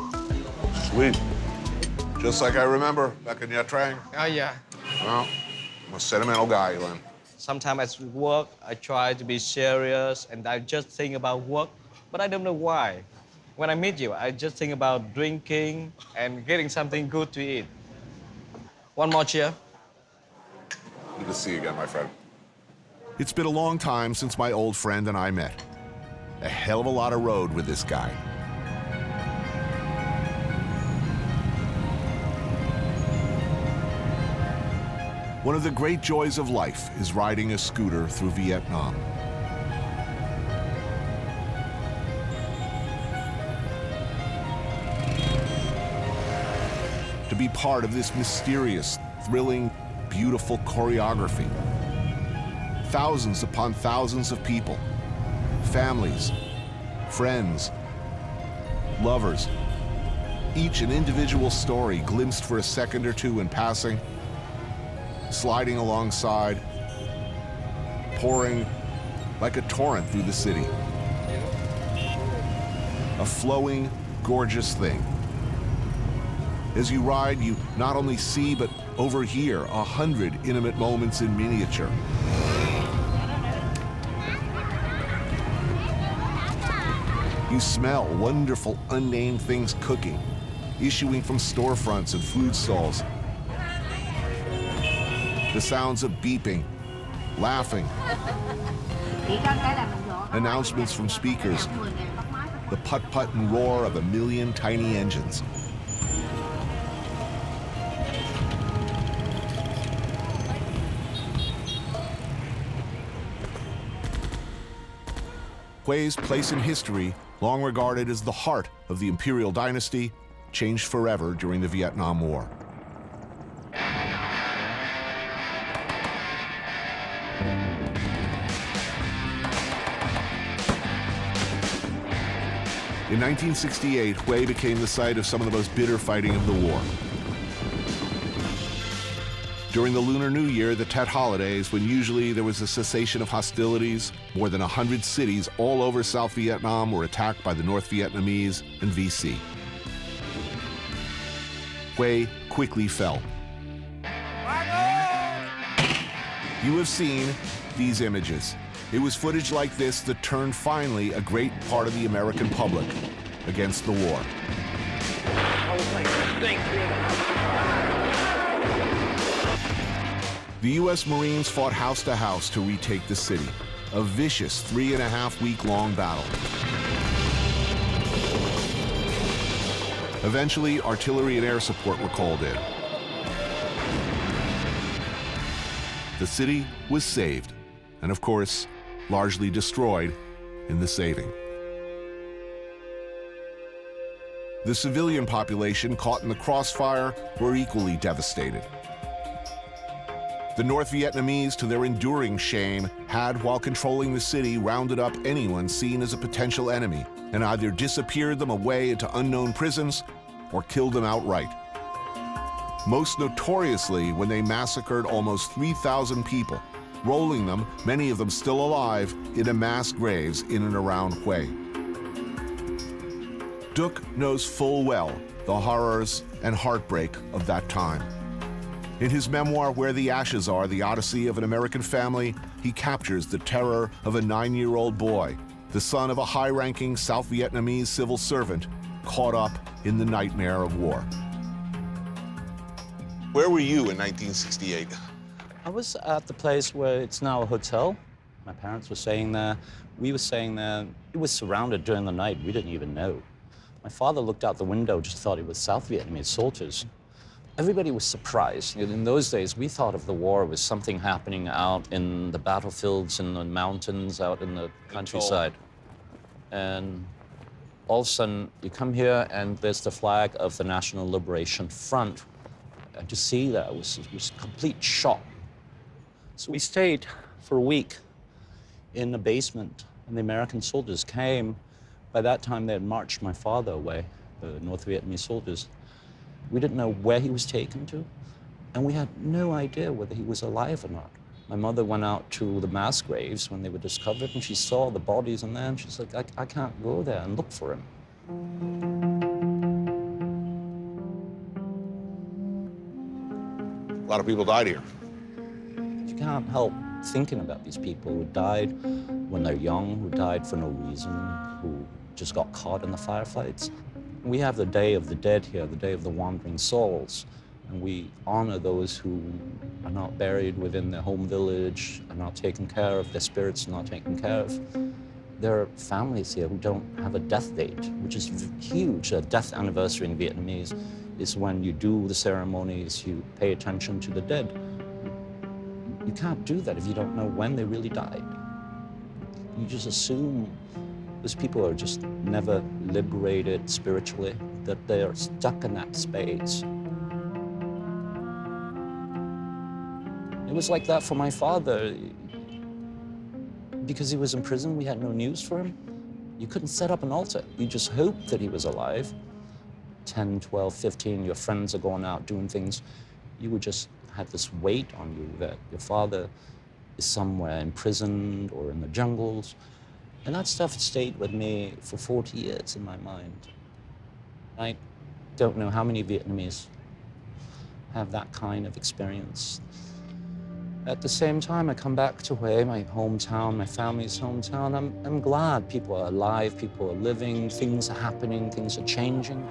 Sweet. Just like I remember back in Nha Trang. Oh, yeah. Well, I'm a sentimental guy, Lynn. Sometimes at work, I try to be serious, and I just think about work, but I don't know why. When I meet you, I just think about drinking and getting something good to eat. One more cheer. Good to see you again, my friend. It's been a long time since my old friend and I met. A hell of a lot of road with this guy. One of the great joys of life is riding a scooter through Vietnam. To be part of this mysterious, thrilling, beautiful choreography. Thousands upon thousands of people, families, friends, lovers, each an individual story glimpsed for a second or two in passing, sliding alongside, pouring like a torrent through the city. A flowing, gorgeous thing. As you ride, you not only see but overhear 100 intimate moments in miniature. You smell wonderful unnamed things cooking, issuing from storefronts and food stalls. The sounds of beeping, laughing, announcements from speakers, the putt-putt and roar of a million tiny engines. Hui's place in history, long regarded as the heart of the imperial dynasty, changed forever during the Vietnam War. In 1968, Hue became the site of some of the most bitter fighting of the war. During the Lunar New Year, the Tet holidays, when usually there was a cessation of hostilities, more than 100 cities all over South Vietnam were attacked by the North Vietnamese and VC. Hue quickly fell. You have seen these images. It was footage like this that turned finally a great part of the American public against the war. The U.S. Marines fought house to house to retake the city, a vicious 3.5-week-long battle. Eventually, artillery and air support were called in. The city was saved, and of course, largely destroyed in the saving. The civilian population caught in the crossfire were equally devastated. The North Vietnamese, to their enduring shame, had, while controlling the city, rounded up anyone seen as a potential enemy and either disappeared them away into unknown prisons or killed them outright. Most notoriously when they massacred almost 3,000 people, rolling them, many of them still alive, into mass graves in and around Hue. Duc knows full well the horrors and heartbreak of that time. In his memoir, Where the Ashes Are, The Odyssey of an American Family, he captures the terror of a 9-year-old boy, the son of a high-ranking South Vietnamese civil servant, caught up in the nightmare of war. Where were you in 1968? I was at the place where it's now a hotel. My parents were staying there. We were staying there. It was surrounded during the night. We didn't even know. My father looked out the window, just thought it was South Vietnamese soldiers. Everybody was surprised. In those days, we thought of the war as something happening out in the battlefields, in the mountains, out in the countryside. And all of a sudden, you come here and there's the flag of the National Liberation Front. And to see that was a complete shock. So we stayed for a week in the basement, and the American soldiers came. By that time, they had marched my father away, the North Vietnamese soldiers. We didn't know where he was taken to, and we had no idea whether he was alive or not. My mother went out to the mass graves when they were discovered, and she saw the bodies in there, and she's like, I can't go there and look for him. A lot of people died here. You can't help thinking about these people who died when they're young, who died for no reason, who just got caught in the firefights. We have the Day of the Dead here, the Day of the Wandering Souls, and we honor those who are not buried within their home village, are not taken care of, their spirits are not taken care of. There are families here who don't have a death date, which is huge. A death anniversary in Vietnamese is when you do the ceremonies, you pay attention to the dead. You can't do that if you don't know when they really died. You just assume those people are just never liberated spiritually, that they are stuck in that space. It was like that for my father. Because he was in prison, we had no news for him. You couldn't set up an altar. You just hoped that he was alive. 10, 12, 15, your friends are going out doing things. You would just have this weight on you that your father is somewhere imprisoned or in the jungles. And that stuff stayed with me for 40 years in my mind. I don't know how many Vietnamese have that kind of experience. At the same time, I come back to Hue, my hometown, my family's hometown. I'm glad people are alive, people are living, things are happening, things are changing.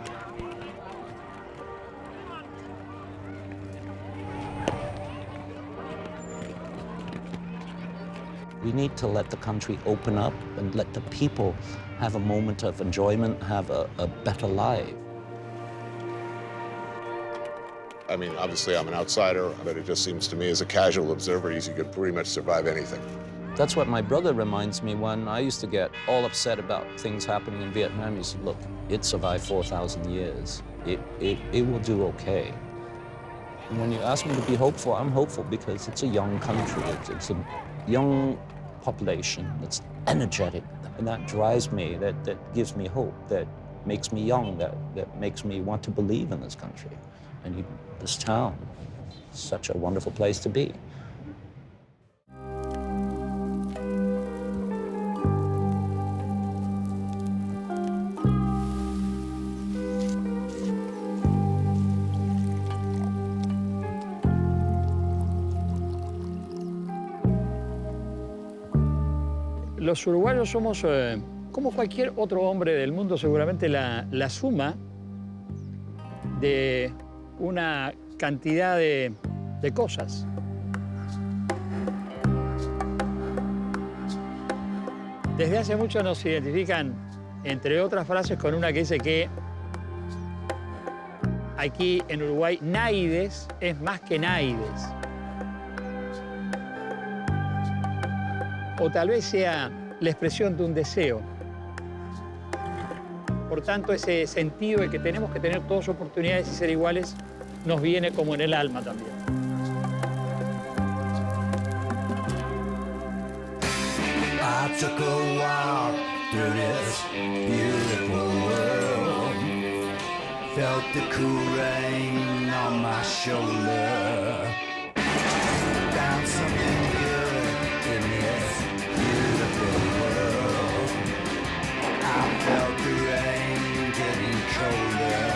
We need to let the country open up and let the people have a moment of enjoyment, have a better life. I mean, obviously I'm an outsider, but it just seems to me as a casual observer, you could pretty much survive anything. That's what my brother reminds me when I used to get all upset about things happening in Vietnam. He said, look, it survived 4,000 years. It will do okay. And when you ask me to be hopeful, I'm hopeful because it's a young country. It's a young population that's energetic, and that drives me, that gives me hope, that makes me young, that makes me want to believe in this country. And this town, such a wonderful place to be. Los uruguayos somos como cualquier otro hombre del mundo, seguramente la suma de una cantidad de cosas. Desde hace mucho nos identifican, entre otras frases, con una que dice que aquí en Uruguay, naides es más que naides. O tal vez sea la expresión de un deseo. Por tanto, ese sentido de que tenemos que tener todas oportunidades y ser iguales nos viene como en el alma también. I took a walk through this beautiful world. Felt the cool rain on my shoulder. Found something good in this beautiful world. I felt the rain getting colder.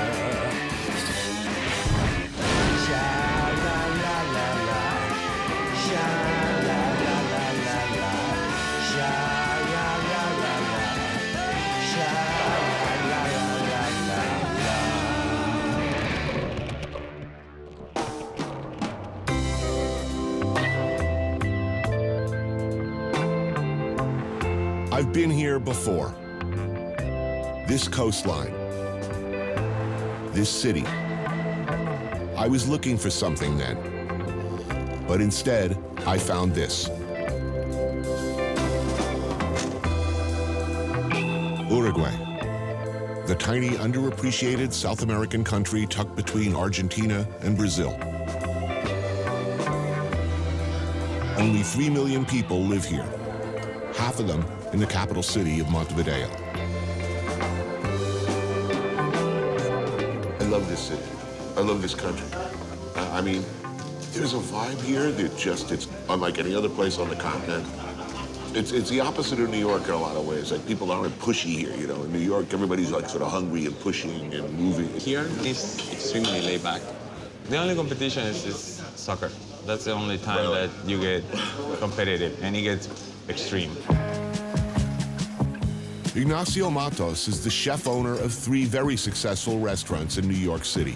Sha-la-la-la-la, sha-la-la-la-la-la, sha-la-la-la-la, I've been here before. This coastline. This city. I was looking for something then. But instead, I found this. Uruguay. The tiny, underappreciated South American country tucked between Argentina and Brazil. Only 3 million people live here, half of them in the capital city of Montevideo. I love this city. I love this country. I mean, there's a vibe here that just, it's unlike any other place on the continent. It's the opposite of New York in a lot of ways. Like, people aren't pushy here, you know. In New York, everybody's like sort of hungry and pushing and moving. Here is extremely laid back. The only competition is soccer. That's the only time that you get competitive, and it gets extreme. Ignacio Matos is the chef owner of 3 very successful restaurants in New York City: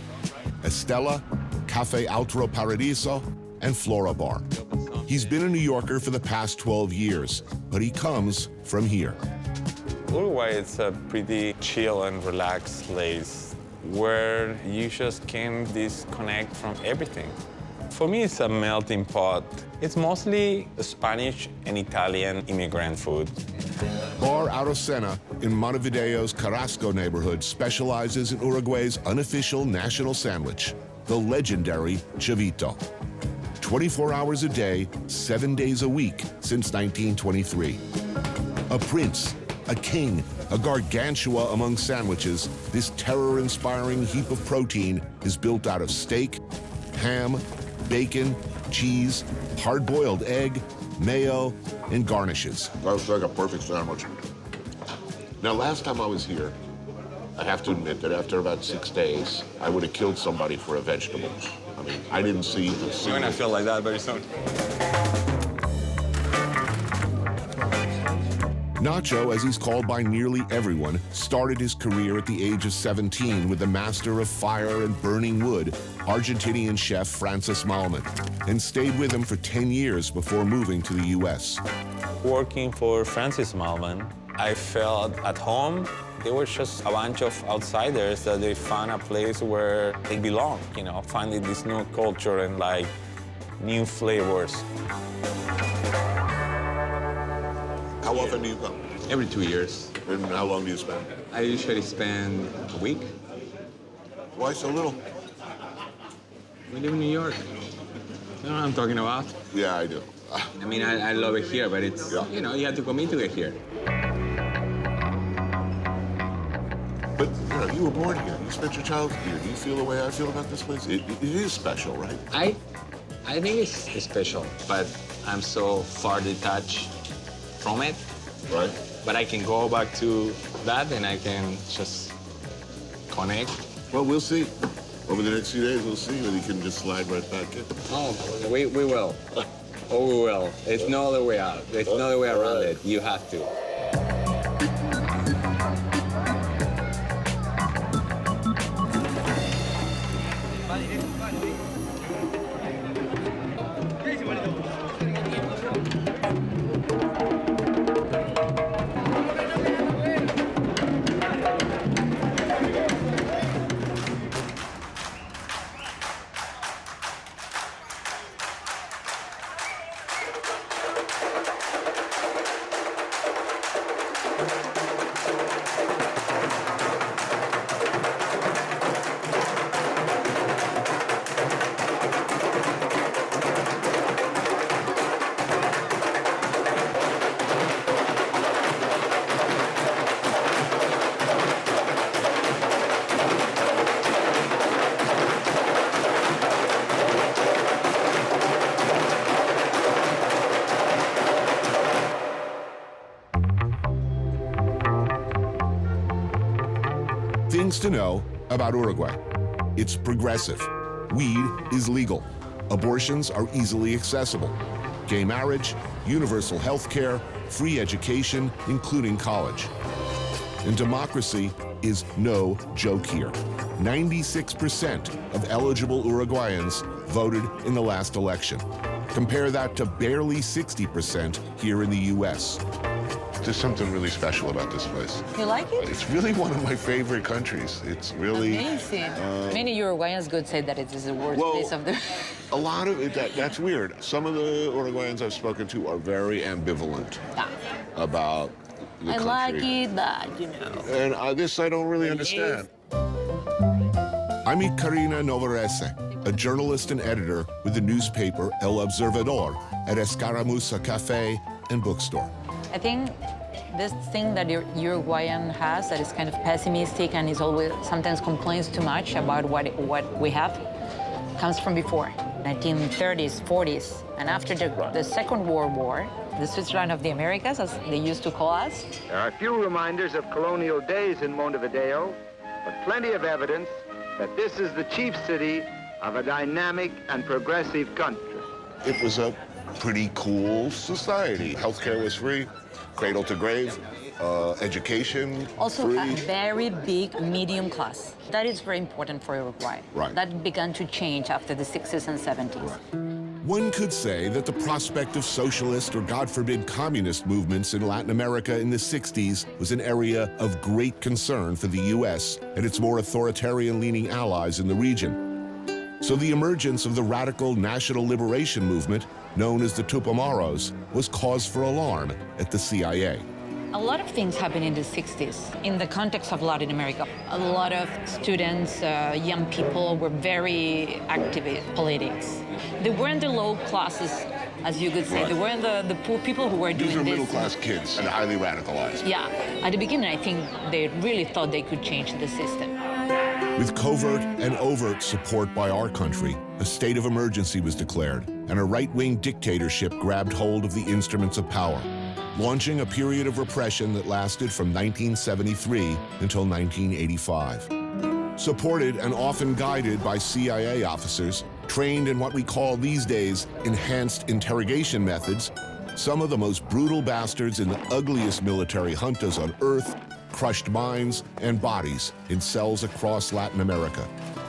Estela, Cafe Altro Paradiso, and Flora Bar. He's been a New Yorker for the past 12 years, but he comes from here. Uruguay is a pretty chill and relaxed place where you just can disconnect from everything. For me, it's a melting pot. It's mostly Spanish and Italian immigrant food. Bar Arocena in Montevideo's Carrasco neighborhood specializes in Uruguay's unofficial national sandwich, the legendary chavito. 24 hours a day, 7 days a week since 1923. A prince, a king, a gargantua among sandwiches, this terror-inspiring heap of protein is built out of steak, ham, bacon, cheese, hard-boiled egg, mayo, and garnishes. That's like a perfect sandwich. Now, last time I was here, I have to admit that after about 6 days, I would have killed somebody for a vegetable. I mean, I didn't see a single... You're gonna feel like that very soon. Nacho, as he's called by nearly everyone, started his career at the age of 17 with the master of fire and burning wood, Argentinian chef Francis Malman, and stayed with him for 10 years before moving to the U.S. Working for Francis Malman, I felt at home. They were just a bunch of outsiders that they found a place where they belong, you know, finding this new culture and, like, new flavors. How often do you come? Every 2 years. And how long do you spend? I usually spend a week. Why so little? We live in New York. You know what I'm talking about? Yeah, I do. I mean, I love it here, but it's, you know, you have to commit to get here. But, you know, you were born here. You spent your childhood here. Do you feel the way I feel about this place? It is special, right? I think it's special, but I'm so far detached from it. Right. But I can go back to that and I can just connect. Well, we'll see. Over the next few days, we'll see whether you can just slide right back in. Oh, we will. Oh, we will. There's no other way out. There's no other way around it. You have to. Things to know about Uruguay. It's progressive. Weed is legal. Abortions are easily accessible. Gay marriage, universal health care, free education, including college. And democracy is no joke here. 96% of eligible Uruguayans voted in the last election. Compare that to barely 60% here in the US. There's something really special about this place. You like it? It's really one of my favorite countries. It's really amazing. Many Uruguayans could say that it is the worst place of the... A lot of it, that's weird. Some of the Uruguayans I've spoken to are very ambivalent about the country. I like it, but, you know. And this I don't really understand. I meet Karina Novarese, a journalist and editor with the newspaper El Observador at Escaramuza Cafe and Bookstore. I think this thing that Uruguayan has that is kind of pessimistic and is always sometimes complains too much about what we have comes from before, 1930s, 40s. And after the Second World War, the Switzerland of the Americas, as they used to call us. There are few reminders of colonial days in Montevideo, but plenty of evidence that this is the chief city of a dynamic and progressive country. It was a pretty cool society. Healthcare was free, cradle to grave, education also free. a very big medium class. That is very important for Uruguay. Right. That began to change after the 60s and 70s. One could say that the prospect of socialist or, God forbid, communist movements in Latin America in the 60s was an area of great concern for the U.S. and its more authoritarian-leaning allies in the region. So the emergence of the radical national liberation movement, known as the Tupamaros, was cause for alarm at the CIA. A lot of things happened in the 60s in the context of Latin America. A lot of students, young people were very active in politics. They weren't the low classes, as you could say. Right. They weren't the poor people who were doing this. These are middle-class kids and highly radicalized. Yeah. At the beginning, I think they really thought they could change the system. With covert and overt support by our country, a state of emergency was declared, and a right-wing dictatorship grabbed hold of the instruments of power, launching a period of repression that lasted from 1973 until 1985. Supported and often guided by CIA officers, trained in what we call these days enhanced interrogation methods, some of the most brutal bastards in the ugliest military juntas on earth crushed minds and bodies in cells across Latin America.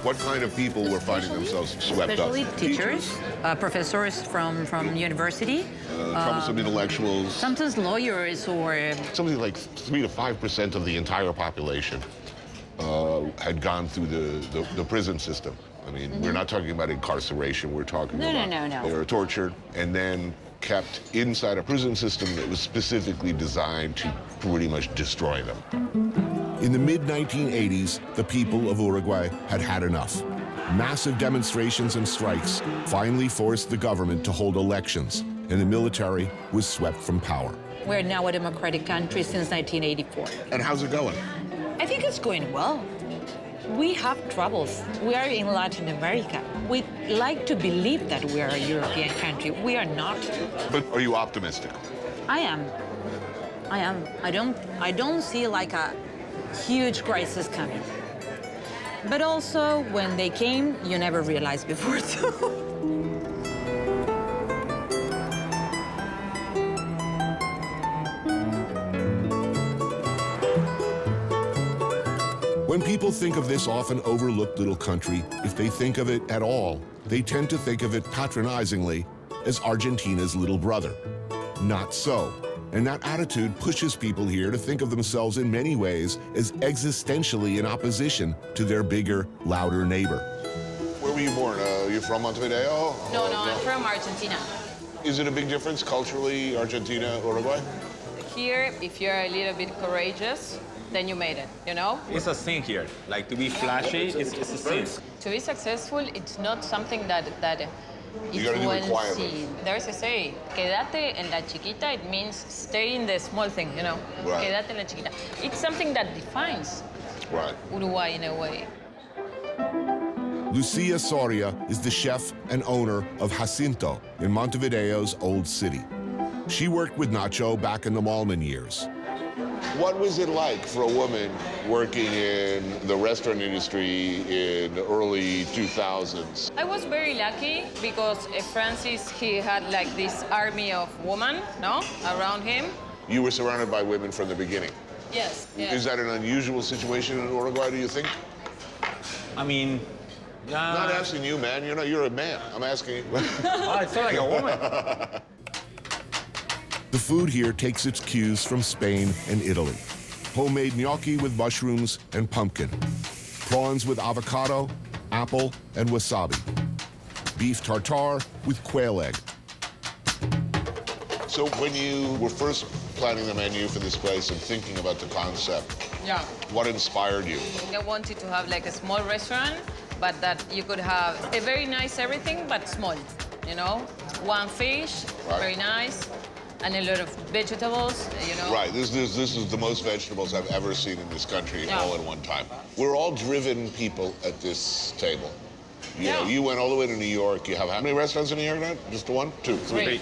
What kind of people were finding themselves swept Especially up? teachers, professors from university. Troublesome intellectuals. Sometimes lawyers or... Something like 3 to 5% of the entire population had gone through the prison system. I mean, we're not talking about incarceration, we're talking about... No. They were tortured and then kept inside a prison system that was specifically designed to pretty much destroy them. In the mid-1980s, the people of Uruguay had had enough. Massive demonstrations and strikes finally forced the government to hold elections, and the military was swept from power. We're now a democratic country since 1984. And how's it going? I think it's going well. We have troubles. We are in Latin America. We like to believe that we are a European country. We are not. But are you optimistic? I am. I don't see like a huge crisis coming. But also, when they came, you never realized before, too. When people think of this often overlooked little country, if they think of it at all, they tend to think of it patronizingly as Argentina's little brother. Not so. And that attitude pushes people here to think of themselves in many ways as existentially in opposition to their bigger, louder neighbor. Where were you born? You from Montevideo? No, I'm from Argentina. Is it a big difference culturally, Argentina, Uruguay? Here, if you're a little bit courageous, then you made it, you know? It's a thing here. Like, to be flashy, it's a thing. To be successful, it's not something that You gotta do requirements. There's a say, quédate en la chiquita, it means stay in the small thing, you know? Right. Quédate en la chiquita. It's something that defines Uruguay in a way. Lucia Soria is the chef and owner of Jacinto in Montevideo's old city. She worked with Nacho back in the Malman years. What was it like for a woman working in the restaurant industry in the early 2000s? I was very lucky because Francis, he had like this army of women, no, around him. You were surrounded by women from the beginning. Yes. Is that an unusual situation in Uruguay, do you think? I mean, I'm not asking you, man. You're a man. I'm asking you. I feel like a woman. The food here takes its cues from Spain and Italy. Homemade gnocchi with mushrooms and pumpkin. Prawns with avocado, apple, and wasabi. Beef tartare with quail egg. So when you were first planning the menu for this place and thinking about the concept, what inspired you? I wanted to have like a small restaurant, but that you could have a very nice everything, but small, you know? One fish, very nice, and a lot of vegetables, you know? Right, this is the most vegetables I've ever seen in this country all at one time. We're all driven people at this table. You know, you went all the way to New York. You have how many restaurants in New York now? Just one? Two? Three.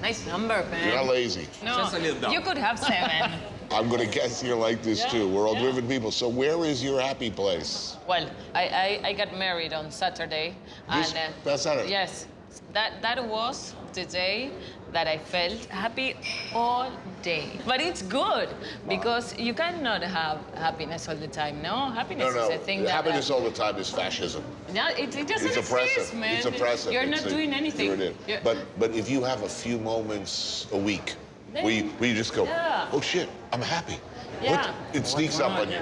Nice number, man. You're not lazy. No, you could have 7. I'm gonna guess you're like this too. We're all driven people. So where is your happy place? Well, I got married on Saturday. This past Saturday? Yes. That was the day that I felt happy all day. But it's good because you cannot have happiness all the time, no? Happiness is a thing happiness all the time is fascism. Yeah, it doesn't It's oppressive. exist, man. It's oppressive. You're not doing anything. But if you have a few moments a week where you just go, oh shit, I'm happy. Yeah. It sneaks up on you.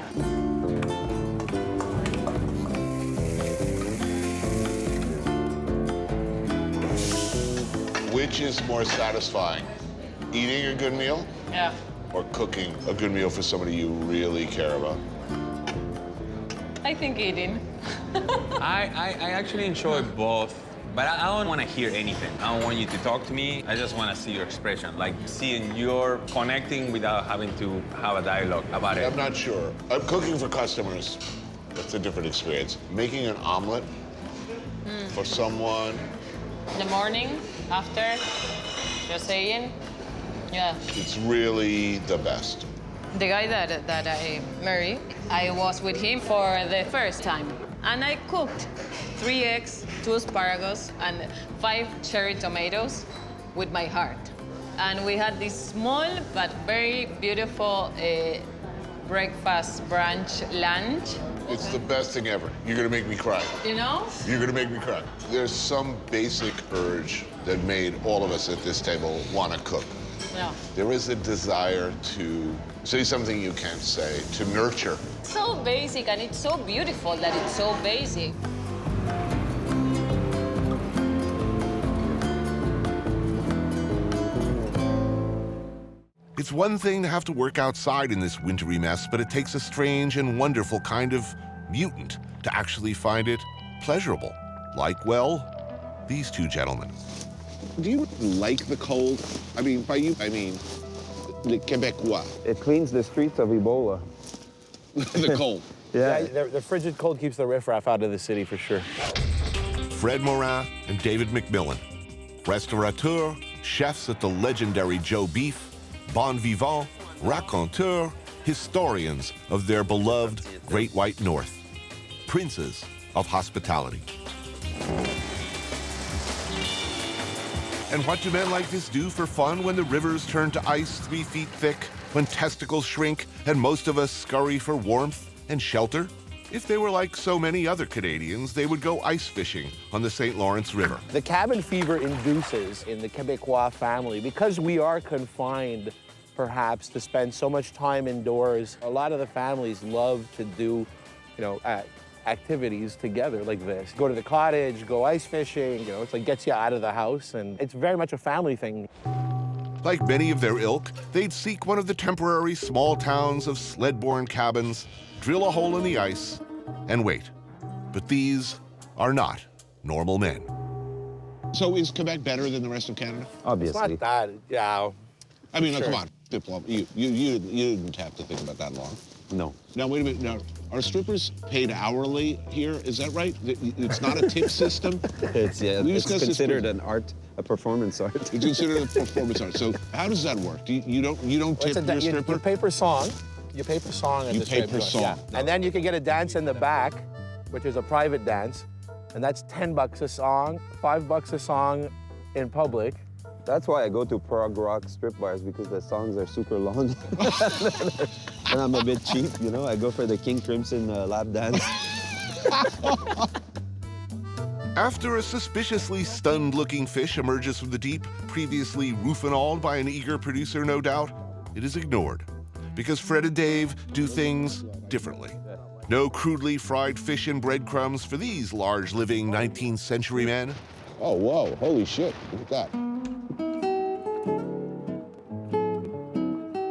Which is more satisfying, eating a good meal or cooking a good meal for somebody you really care about? I think eating. I actually enjoy both, but I don't want to hear anything. I don't want you to talk to me. I just want to see your expression, like seeing you're connecting without having to have a dialogue about it. I'm not sure. Cooking for customers, that's a different experience. Making an omelet for someone. In the morning, after, just saying, It's really the best. The guy that I married, I was with him for the first time. And I cooked 3 eggs, 2 asparagus, and 5 cherry tomatoes with my heart. And we had this small but very beautiful breakfast, brunch, lunch. It's the best thing ever. You're gonna make me cry. You know? You're gonna make me cry. There's some basic urge that made all of us at this table want to cook. Yeah. There is a desire to say something you can't say, to nurture. It's so basic, and it's so beautiful that it's so basic. It's one thing to have to work outside in this wintry mess, but it takes a strange and wonderful kind of mutant to actually find it pleasurable. Like, well, these two gentlemen. Do you like the cold? I mean, by you, I mean the Quebecois. It cleans the streets of Ebola. The cold. Yeah. The frigid cold keeps the riffraff out of the city for sure. Fred Morin and David McMillan, restaurateurs, chefs at the legendary Joe Beef, bon vivants, raconteurs, historians of their beloved Great White North, princes of hospitality. And what do men like this do for fun when the rivers turn to ice 3 feet thick, when testicles shrink, and most of us scurry for warmth? and shelter? If they were like so many other Canadians, they would go ice fishing on the St. Lawrence River. The cabin fever induces in the Quebecois family, because we are confined, perhaps, to spend so much time indoors. A lot of the families love to do, activities together like this. Go to the cottage, go ice fishing, it's like gets you out of the house, and it's very much a family thing. Like many of their ilk, they'd seek one of the temporary small towns of sled-borne cabins, drill a hole in the ice, and wait. But these are not normal men. So is Quebec better than the rest of Canada? Obviously. It's not that, yeah. I mean, sure. Come on. You didn't have to think about that long. No. Now, wait a minute. Now, are strippers paid hourly here? Is that right? It's not a tip system? It's considered an art, a performance art. It's considered a performance art. So how does that work? You don't tip your stripper? You pay per song. You pay per song. You pay per song. Yeah. And then you can get a dance in the back, which is a private dance, and that's $10 a song, $5 a song in public. That's why I go to prog rock strip bars, because the songs are super long. And I'm a bit cheap, I go for the King Crimson lap dance. After a suspiciously stunned-looking fish emerges from the deep, previously roof-and-alled by an eager producer, no doubt, it is ignored. Because Fred and Dave do things differently. No crudely fried fish and breadcrumbs for these large, living 19th century men. Oh, whoa, holy shit, look at that.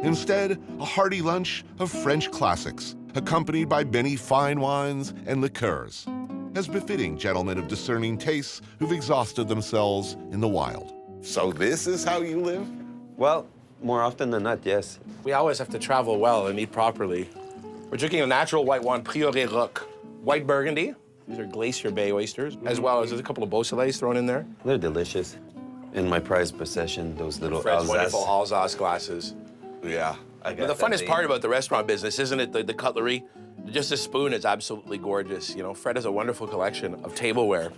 Instead, a hearty lunch of French classics, accompanied by many fine wines and liqueurs, as befitting gentlemen of discerning tastes who've exhausted themselves in the wild. So this is how you live? Well, more often than not, yes. We always have to travel well and eat properly. We're drinking a natural white wine, Prieuré Rock. White Burgundy. These are Glacier Bay oysters, as well as there's a couple of Beausoleils thrown in there. They're delicious. In my prized possession, those little Fred's Alsace. wonderful Alsace glasses. Yeah. But the funnest part about the restaurant business, isn't it, the cutlery? Just the spoon is absolutely gorgeous. Fred has a wonderful collection of tableware.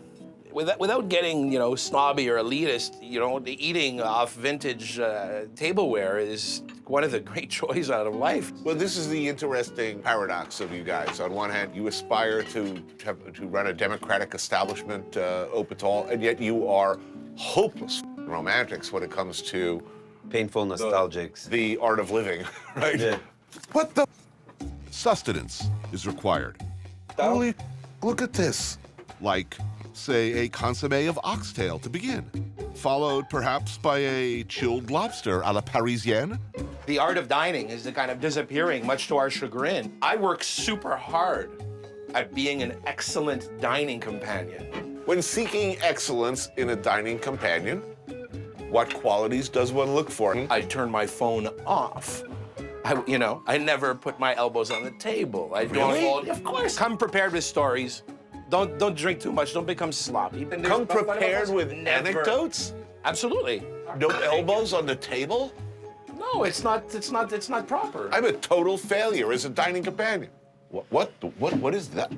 Without getting, snobby or elitist, the eating off vintage tableware is one of the great joys out of life. Well, this is the interesting paradox of you guys. On one hand, you aspire to run a democratic establishment, Opital, and yet you are hopeless romantics when it comes to painful nostalgics. The art of living, right? Yeah. What the? Sustenance is required. Holy, look at this. Like, say, a consommé of oxtail to begin, followed perhaps by a chilled lobster à la Parisienne. The art of dining is kind of disappearing, much to our chagrin. I work super hard at being an excellent dining companion. When seeking excellence in a dining companion, what qualities does one look for? I turn my phone off. I never put my elbows on the table. Really? Of course. Come prepared with stories. Don't drink too much. Don't become sloppy. Come prepared with anecdotes? Absolutely. No elbows on the table? No, it's not proper. I'm a total failure as a dining companion. What is that?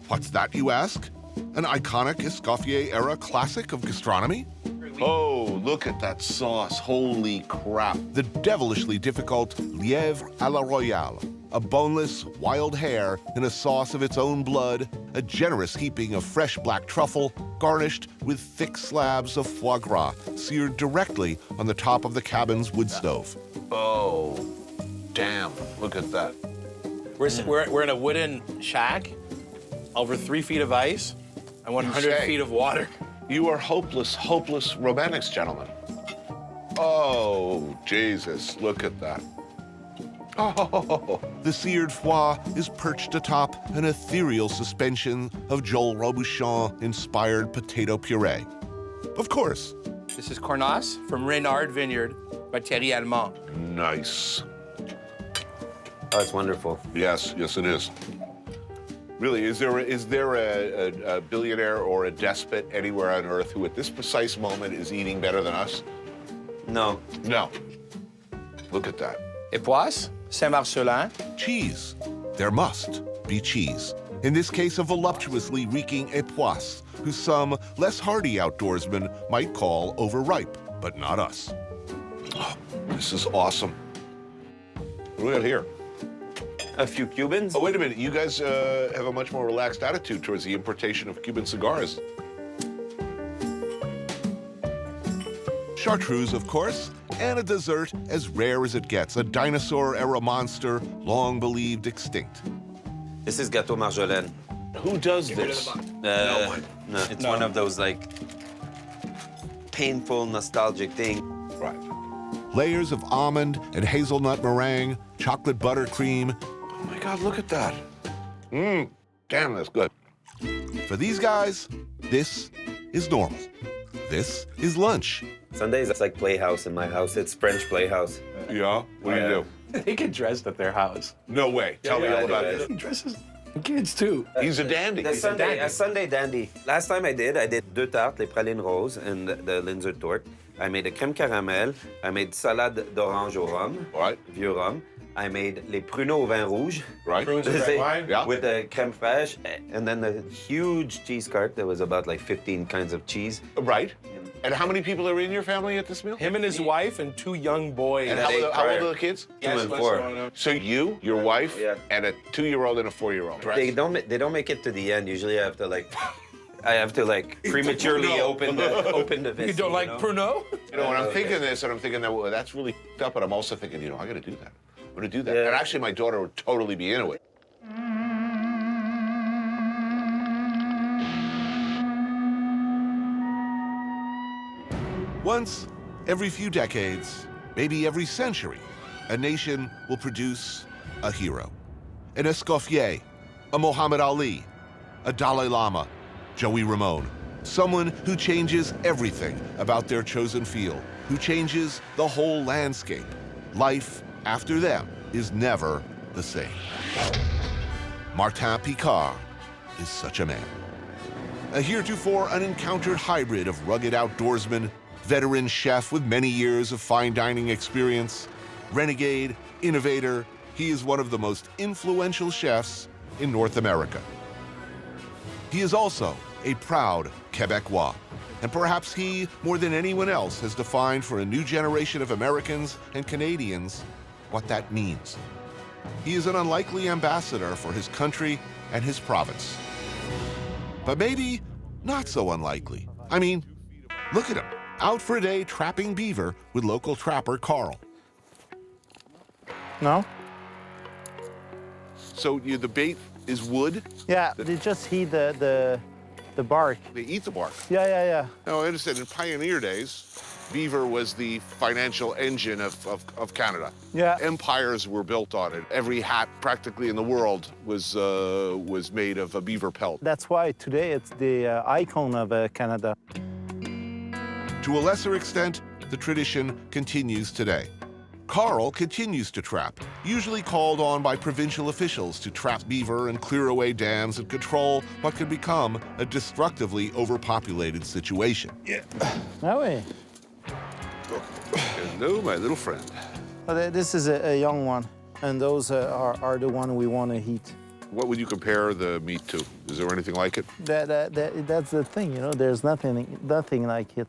What's that, you ask? An iconic Escoffier-era classic of gastronomy? Oh, look at that sauce. Holy crap. The devilishly difficult lièvre à la royale, a boneless wild hare in a sauce of its own blood, a generous heaping of fresh black truffle, garnished with thick slabs of foie gras, seared directly on the top of the cabin's wood stove. Oh, damn. Look at that. We're in a wooden shack, over 3 feet of ice, and 100 feet of water. You are hopeless romantics, gentlemen. Oh, Jesus, look at that. Oh, the seared foie is perched atop an ethereal suspension of Joel Robuchon-inspired potato puree. Of course. This is Cornas from Reynard Vineyard by Thierry Allemand. Nice. Oh, it's wonderful. Yes, it is. Really, is there a billionaire or a despot anywhere on earth who at this precise moment is eating better than us? No. No. Look at that. Époisse, Saint-Marcelin. Cheese. There must be cheese. In this case, a voluptuously reeking époisse, who some less hardy outdoorsmen might call overripe, but not us. Oh, this is awesome. Look at here. A few Cubans. Oh, wait a minute. You guys have a much more relaxed attitude towards the importation of Cuban cigars. Chartreuse, of course, and a dessert as rare as it gets, a dinosaur-era monster long believed extinct. This is Gâteau Marjolaine. Who does this? No one. No, it's one of those, like, painful, nostalgic things. Right. Layers of almond and hazelnut meringue, chocolate buttercream. Oh, my God, look at that. Mmm, damn, that's good. For these guys, this is normal. This is lunch. Sundays, it's like Playhouse in my house. It's French Playhouse. Yeah? What do you do? They get dressed at their house. No way. Tell me all about this. He dresses kids, too. He's a dandy. A Sunday dandy. Last time I did deux tartes, les pralines roses, and the Linzer torte. I made a crème caramel. I made salade d'orange au rhum. Right. Vieux rhum. I made les pruneaux au vin rouge. Right. With Yeah. the crème fraîche. And then the huge cheese cart. There was about like 15 kinds of cheese. Right. And how many people are in your family at this meal? Him and his wife and 2 young boys. And how old are the kids? 2 and 4. So you, your wife, and a 2-year-old and a 4-year-old. They don't make it to the end. Usually I have to like prematurely open the vessel. You don't like Pruneau? You know, when I'm thinking this, and I'm thinking that well, that's really f***ed up, but I'm also thinking, you know, I got to do that. I'm going to do that. Yeah. And actually, my daughter would totally be into it. Once every few decades, maybe every century, a nation will produce a hero. An Escoffier, a Muhammad Ali, a Dalai Lama, Joey Ramone. Someone who changes everything about their chosen field, who changes the whole landscape. Life after them is never the same. Martin Picard is such a man. A heretofore unencountered hybrid of rugged outdoorsman, veteran chef with many years of fine dining experience, renegade, innovator, he is one of the most influential chefs in North America. He is also a proud Quebecois, and perhaps he, more than anyone else, has defined for a new generation of Americans and Canadians what that means. He is an unlikely ambassador for his country and his province. But maybe not so unlikely. I mean, look at him, out for a day trapping beaver with local trapper Carl. No? So the bait is wood? Yeah, they just heat the bark. They eat the bark? Yeah. No, I understand. In pioneer days, beaver was the financial engine of Canada. Yeah. Empires were built on it. Every hat practically in the world was made of a beaver pelt. That's why today it's the icon of Canada. To a lesser extent, the tradition continues today. Carl continues to trap, usually called on by provincial officials to trap beaver and clear away dams and control what could become a destructively overpopulated situation. Yeah. Ah oui. Hello, my little friend. This is a young one, and those are the one we want to eat. What would you compare the meat to? Is there anything like it? That's the thing, you know, there's nothing like it.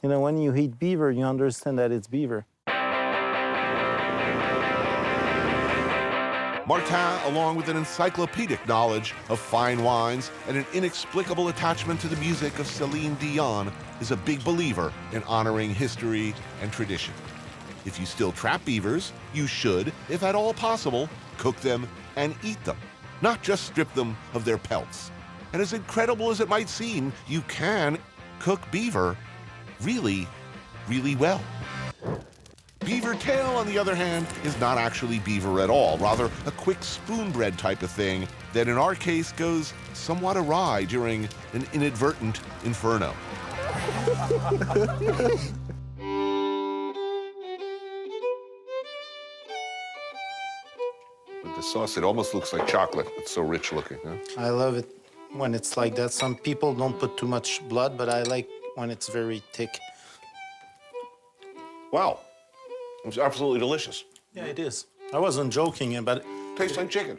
You know, when you eat beaver, you understand that it's beaver. Martin, along with an encyclopedic knowledge of fine wines and an inexplicable attachment to the music of Celine Dion, is a big believer in honoring history and tradition. If you still trap beavers, you should, if at all possible, cook them and eat them, not just strip them of their pelts. And as incredible as it might seem, you can cook beaver really, really well. Beaver tail, on the other hand, is not actually beaver at all, rather a quick spoon bread type of thing that in our case goes somewhat awry during an inadvertent inferno. With the sauce, it almost looks like chocolate. It's so rich looking, huh? I love it when it's like that. Some people don't put too much blood, but I like when it's very thick. Wow. It's absolutely delicious. Yeah, it is. I wasn't joking, but... Tastes like chicken.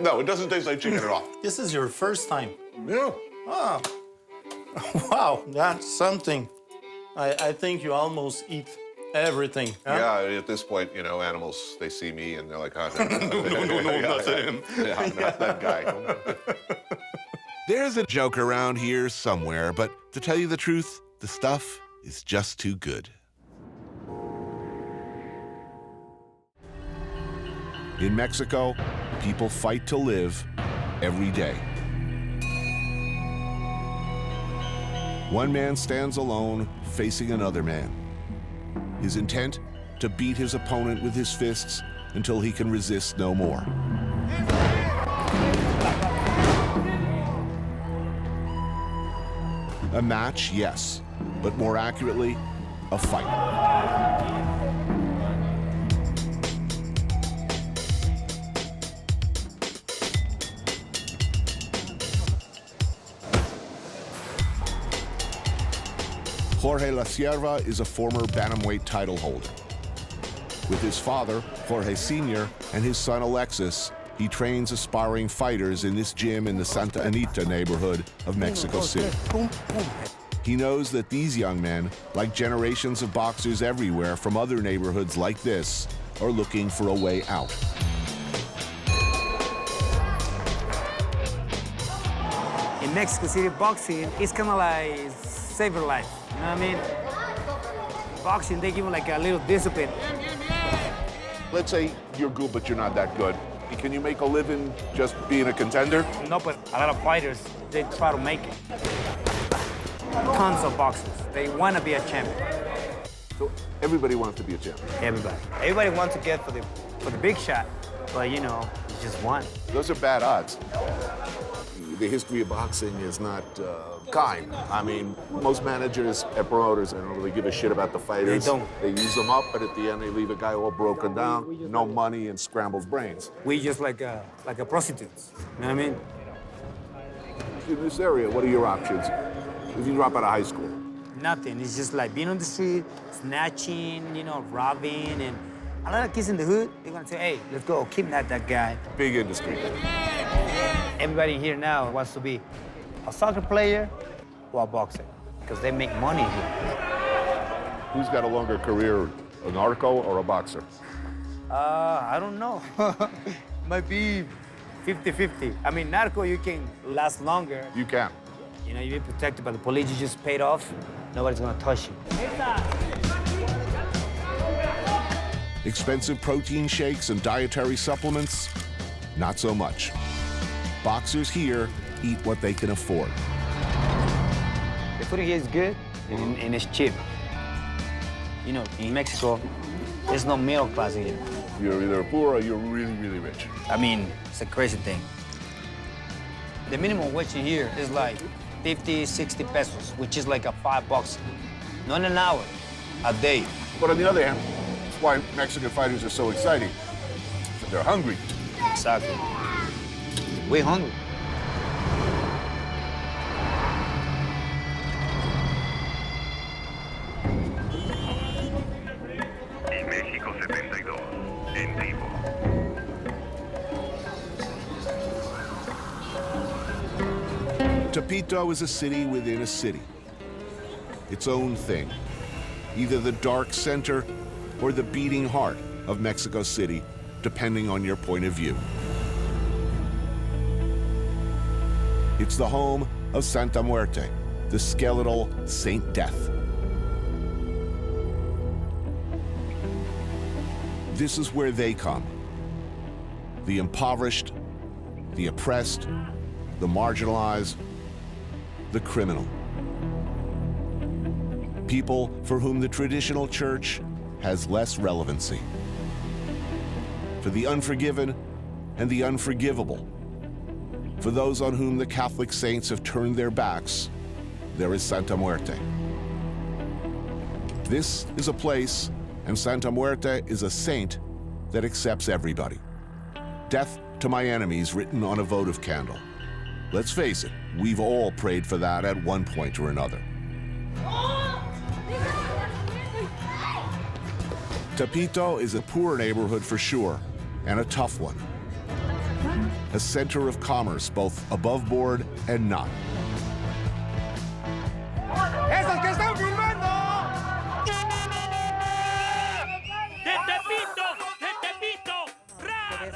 No, it doesn't taste like chicken at all. This is your first time? Yeah. Oh. Wow, that's something. I think you almost eat Everything. Yeah, at this point, you know, animals, they see me and they're like, oh, no, that's him. Yeah, not that guy. There's a joke around here somewhere, but to tell you the truth, the stuff is just too good. In Mexico, people fight to live every day. One man stands alone, facing another man. His intent? To beat his opponent with his fists until he can resist no more. A match, yes, but more accurately, a fight. Jorge La Sierva is a former bantamweight title holder. With his father, Jorge Sr., and his son Alexis, he trains aspiring fighters in this gym in the Santa Anita neighborhood of Mexico City. He knows that these young men, like generations of boxers everywhere from other neighborhoods like this, are looking for a way out. In Mexico City, boxing is kind of like save your life. You know what I mean? Boxing, they give you like a little discipline. Let's say you're good, but you're not that good. Can you make a living just being a contender? No, but a lot of fighters, they try to make it. Tons of boxers, they want to be a champion. So everybody wants to be a champion? Everybody. Everybody wants to get for the big shot, but you know, it's just one. Those are bad odds. The history of boxing is not kind. I mean, most managers and promoters, they don't really give a shit about the fighters. They don't. They use them up, but at the end, they leave a guy all broken down, no money, and scrambles brains. We just like a prostitutes. You know what I mean? In this area, what are your options? If you drop out of high school? Nothing. It's just like being on the street, snatching, you know, robbing, and a lot of kids in the hood, they're gonna say, hey, let's go kidnap that guy. Big industry. Everybody here now wants to be a soccer player or a boxer, because they make money here. Who's got a longer career, a narco or a boxer? I don't know. Might be 50-50. I mean, narco, you can last longer. You can. You know, you're protected by the police, you just paid off, nobody's gonna touch you. Expensive protein shakes and dietary supplements? Not so much. Boxers here eat what they can afford. The food here is good and it's cheap. You know, in Mexico, there's no middle class here. You're either poor or you're really, really rich. I mean, it's a crazy thing. The minimum wage here is like 50, 60 pesos, which is like a $5. Not an hour, a day. But on the other hand, that's why Mexican fighters are so exciting. They're hungry. Exactly. We're hungry. Tepito is a city within a city. Its own thing. Either the dark center or the beating heart of Mexico City, depending on your point of view. It's the home of Santa Muerte, the skeletal Saint Death. This is where they come. The impoverished, the oppressed, the marginalized, the criminal. People for whom the traditional church has less relevancy. For the unforgiven and the unforgivable. For those on whom the Catholic saints have turned their backs, there is Santa Muerte. This is a place, and Santa Muerte is a saint that accepts everybody. Death to my enemies written on a votive candle. Let's face it, we've all prayed for that at one point or another. Tepito is a poor neighborhood for sure, and a tough one. A center of commerce, both above board and not.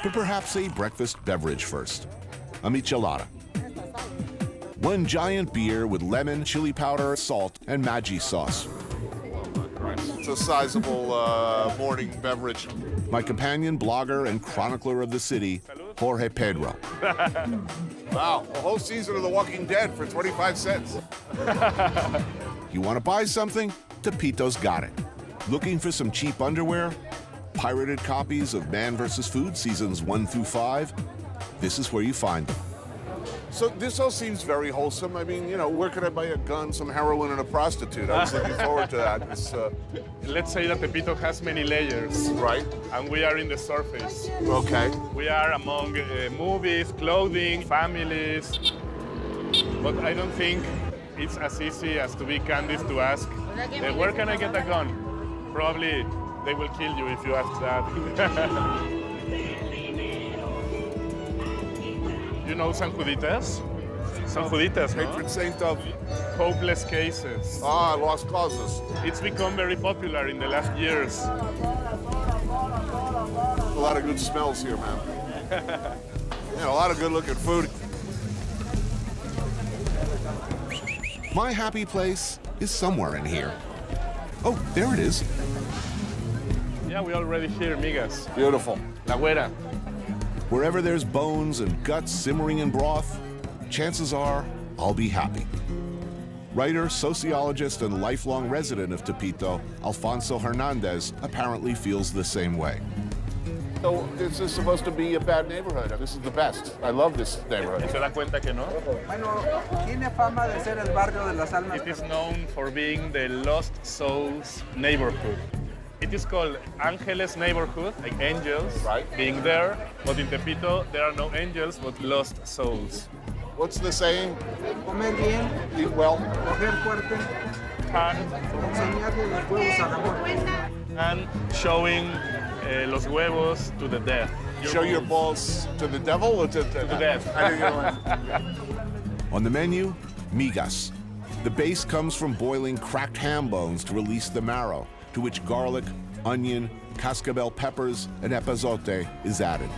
but perhaps a breakfast beverage first. A michelada. One giant beer with lemon, chili powder, salt, and Maggi sauce. It's a sizable morning beverage. My companion, blogger, and chronicler of the city, Jorge Pedro. Wow, a whole season of The Walking Dead for 25 cents. You want to buy something? Tepito's got it. Looking for some cheap underwear? Pirated copies of Man vs. Food seasons 1 through 5? This is where you find them. So this all seems very wholesome. I mean, you know, where could I buy a gun, some heroin, and a prostitute? I was looking forward to that. Let's say that Tepito has many layers. Right. And we are in the surface. Okay. We are among movies, clothing, families. But I don't think it's as easy as to be candid to ask, where can I get a gun? Probably they will kill you if you ask that. You know San Juditas? San Juditas, no? Patron saint of hopeless cases. Ah, lost causes. It's become very popular in the last years. A lot of good smells here, man. Yeah, a lot of good-looking food. My happy place is somewhere in here. Oh, there it is. Yeah, we already hear migas. Beautiful. La güera. Wherever there's bones and guts simmering in broth, chances are I'll be happy. Writer, sociologist, and lifelong resident of Tepito, Alfonso Hernandez apparently feels the same way. So this is supposed to be a bad neighborhood. This is the best. I love this neighborhood. ¿Se da cuenta que no? Bueno, tiene fama de ser el barrio de las almas. It is known for being the Lost Souls neighborhood. It is called Ángeles neighborhood, like angels being there. But in Tepito, there are no angels, but lost souls. What's the saying? Comer bien, eat well, coger fuerte, enseñarle los huevos al amor. And showing los huevos to the death. Show your balls to the devil or to the death? On the menu, migas. The base comes from boiling cracked ham bones to release the marrow, to which garlic, onion, cascabel peppers, and epazote is added.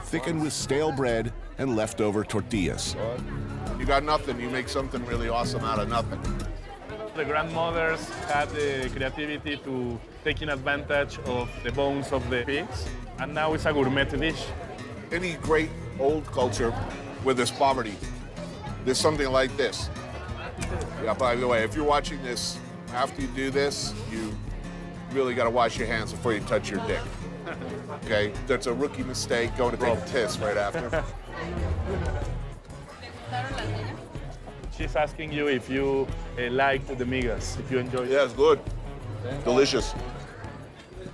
Thickened with stale bread and leftover tortillas. You got nothing, you make something really awesome out of nothing. The grandmothers had the creativity to taking advantage of the bones of the pigs, and now it's a gourmet dish. Any great old culture where there's poverty, there's something like this. Yeah, by the way, if you're watching this, after you do this, you really got to wash your hands before you touch your dick. Okay? That's a rookie mistake, going to take a piss right after. She's asking you if you liked the migas, if you enjoyed it. Yeah, it's good. Delicious.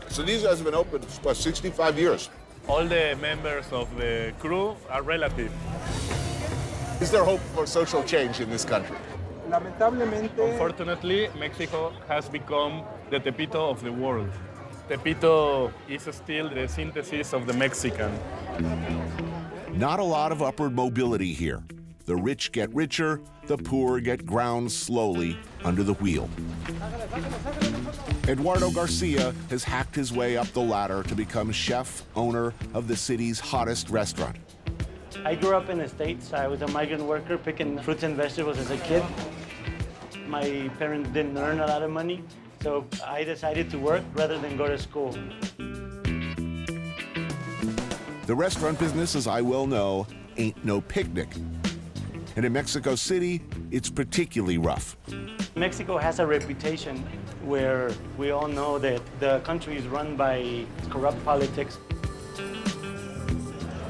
So these guys have been open for 65 years. All the members of the crew are relative. Is there hope for social change in this country? Unfortunately, Mexico has become the Tepito of the world. Tepito is still the synthesis of the Mexican. Not a lot of upward mobility here. The rich get richer, the poor get ground slowly under the wheel. Eduardo Garcia has hacked his way up the ladder to become chef, owner of the city's hottest restaurant. I grew up in the States. I was a migrant worker picking fruits and vegetables as a kid. My parents didn't earn a lot of money, so I decided to work rather than go to school. The restaurant business, as I well know, ain't no picnic. And in Mexico City, it's particularly rough. Mexico has a reputation where we all know that the country is run by corrupt politics.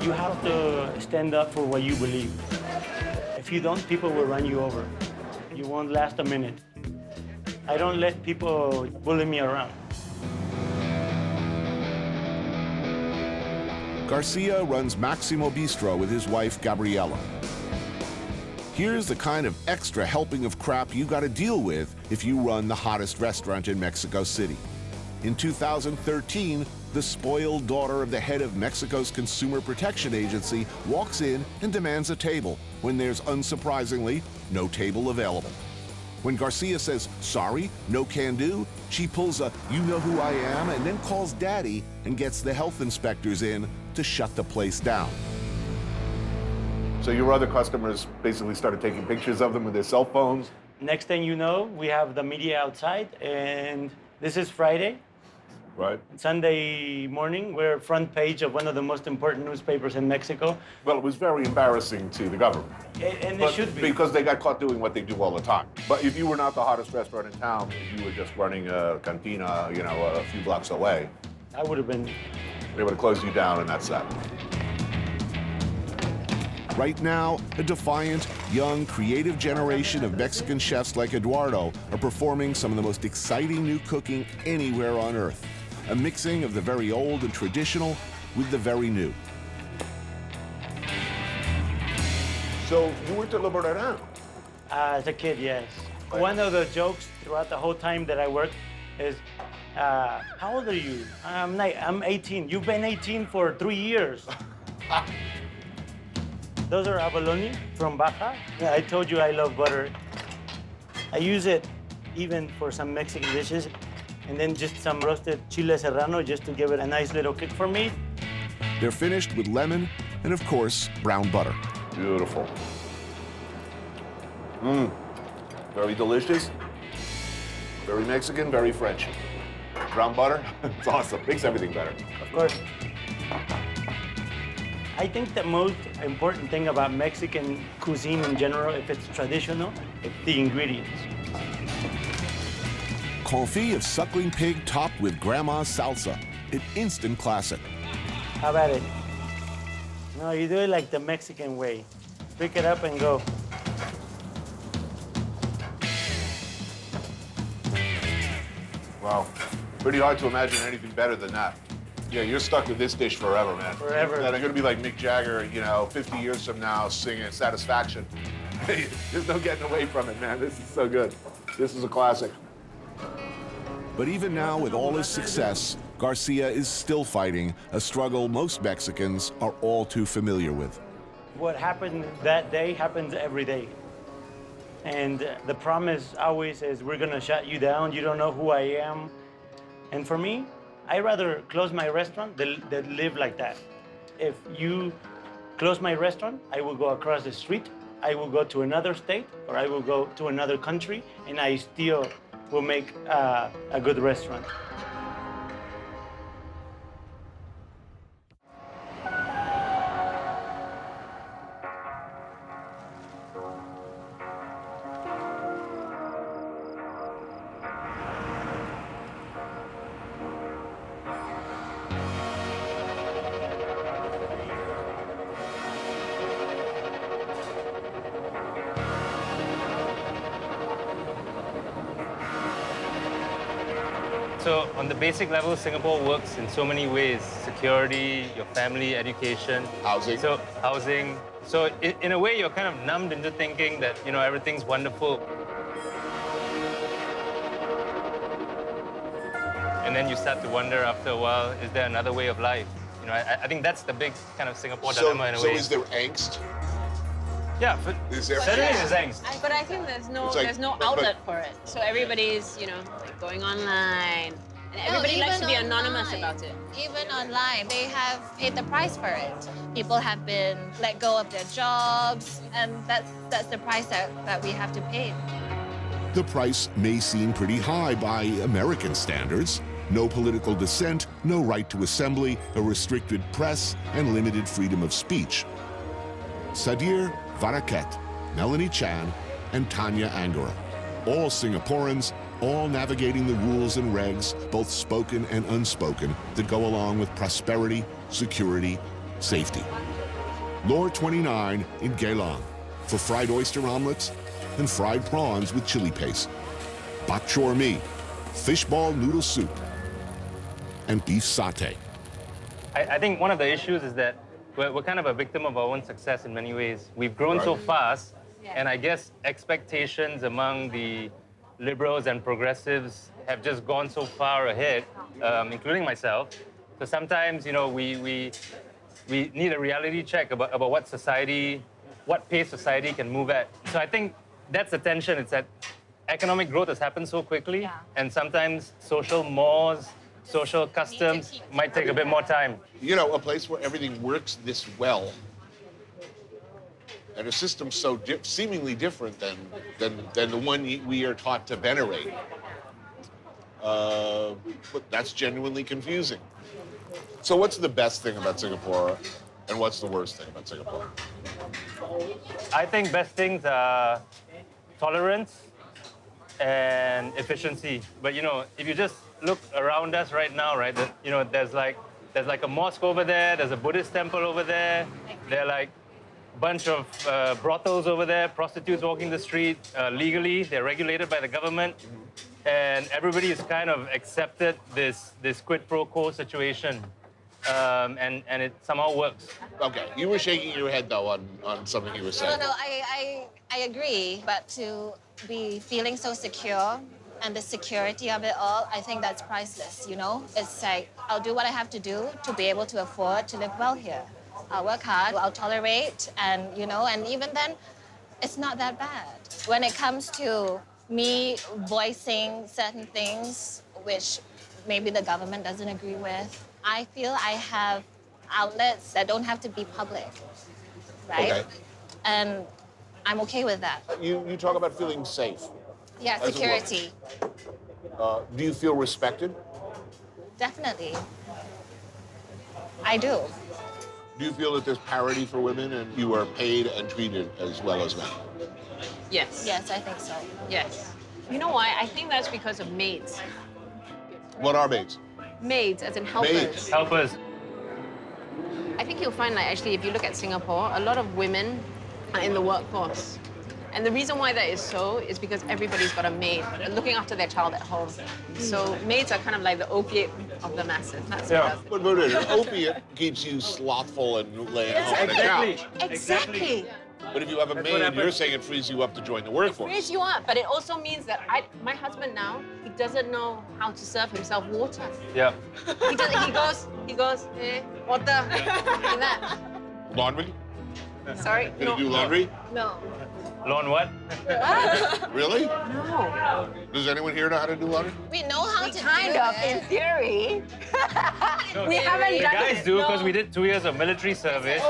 You have to stand up for what you believe. If you don't, people will run you over. You won't last a minute. I don't let people bully me around. Garcia runs Maximo Bistro with his wife, Gabriela. Here's the kind of extra helping of crap you gotta deal with if you run the hottest restaurant in Mexico City. In 2013, the spoiled daughter of the head of Mexico's Consumer Protection Agency walks in and demands a table when there's, unsurprisingly, no table available. When Garcia says, sorry, no can do, she pulls a you know who I am and then calls daddy and gets the health inspectors in to shut the place down. So your other customers basically started taking pictures of them with their cell phones? Next thing you know, we have the media outside, and this is Friday. Right. Sunday morning, we're front page of one of the most important newspapers in Mexico. Well, it was very embarrassing to the government. And it should be. Because they got caught doing what they do all the time. But if you were not the hottest restaurant in town, if you were just running a cantina, you know, a few blocks away, I would have been. They would have closed you down, and that's that. Right now, a defiant, young, creative generation of Mexican chefs like Eduardo are performing some of the most exciting new cooking anywhere on earth. A mixing of the very old and traditional with the very new. So you worked at Le Bourdain? As a kid, yes. One of the jokes throughout the whole time that I worked is, how old are you? I'm 18. You've been 18 for 3 years. Those are abalone from Baja. Yeah, I told you I love butter. I use it even for some Mexican dishes, and then just some roasted chile serrano just to give it a nice little kick for me. They're finished with lemon and, of course, brown butter. Beautiful. Mmm. Very delicious. Very Mexican, very French. Brown butter, it's awesome. Makes everything better. Of course. I think the most important thing about Mexican cuisine in general, if it's traditional, it's the ingredients. Confit of suckling pig topped with grandma's salsa, an instant classic. How about it? No, you do it like the Mexican way. Pick it up and go. Wow. Pretty hard to imagine anything better than that. Yeah, you're stuck with this dish forever, man. Forever. And I'm gonna be like Mick Jagger, you know, 50 years from now, singing Satisfaction. There's no getting away from it, man. This is so good. This is a classic. But even now, with all his success, Garcia is still fighting a struggle most Mexicans are all too familiar with. What happened that day happens every day. And the promise always is, we're gonna shut you down, you don't know who I am. And for me, I'd rather close my restaurant than live like that. If you close my restaurant, I will go across the street, I will go to another state, or I will go to another country, and I still will make a good restaurant. So on the basic level, Singapore works in so many ways. Security, your family, education. Housing. So housing. So in a way, you're kind of numbed into thinking that, you know, everything's wonderful. And then you start to wonder after a while, is there another way of life? You know, I think that's the big kind of Singapore dilemma in a way. So is there angst? Yeah, is there certainly there's angst. But I think there's no but outlet for it. So everybody's, you know, like going online. And everybody likes to be anonymous about it. Even online, they have paid the price for it. People have been let go of their jobs, and that's the price that we have to pay. The price may seem pretty high by American standards. No political dissent, no right to assembly, a restricted press, and limited freedom of speech. Sadir Varaket, Melanie Chan, and Tanya Angara, all Singaporeans, all navigating the rules and regs, both spoken and unspoken, that go along with prosperity, security, safety. Lure 29 in Geylang for fried oyster omelets and fried prawns with chili paste. Bak chor mee, fishball noodle soup, and beef satay. I think one of the issues is that we're kind of a victim of our own success in many ways. We've grown so fast, and I guess expectations among the liberals and progressives have just gone so far ahead, including myself. So sometimes, you know, we need a reality check about what society, what pace society can move at. So I think that's the tension. It's that economic growth has happened so quickly, and sometimes social mores, social customs might take a bit more time. You know, a place where everything works this well, and a system so seemingly different than the one we are taught to venerate. But that's genuinely confusing. So what's the best thing about Singapore, and what's the worst thing about Singapore? I think best things are tolerance and efficiency. But you know, if you just look around us right now, right, you know, there's like a mosque over there, there's a Buddhist temple over there, there are like a bunch of brothels over there, prostitutes walking the street legally, they're regulated by the government, and everybody has kind of accepted this quid pro quo situation. And it somehow works. Okay, you were shaking your head though on something you were saying. No, I agree, but to be feeling so secure and the security of it all, I think that's priceless, you know? It's like, I'll do what I have to do to be able to afford to live well here. I'll work hard, I'll tolerate, and you know, and even then, it's not that bad. When it comes to me voicing certain things which maybe the government doesn't agree with, I feel I have outlets that don't have to be public, right? Okay. And I'm okay with that. You talk about feeling safe. Yeah, as a woman. security, Do you feel respected? definitely. I do. Do you feel that there's parity for women and you are paid and treated as well as men? Yes. Yes, I think so. Yes. You know why? I think that's because of maids. What are maids? Maids, as in helpers. Maids. Helpers. I think you'll find, like, actually, if you look at Singapore, a lot of women are in the workforce. And the reason why that is so is because everybody's got a maid looking after their child at home. So maids are kind of like the opiate of the masses. That's what does it. But an opiate keeps you slothful and laying home on the couch. Exactly. But if you have a maid, you're saying it frees you up to join the workforce. Frees you up, but it also means that my husband now, he doesn't know how to serve himself water. Yeah. He goes, water, like that. Laundry? Sorry? Can you do laundry? No. Lawn what? Really? No. Does anyone here know how to do laundry? We know how to kind do of, it. in theory. No, We haven't the done guys it. do No. because we did 2 years of military service.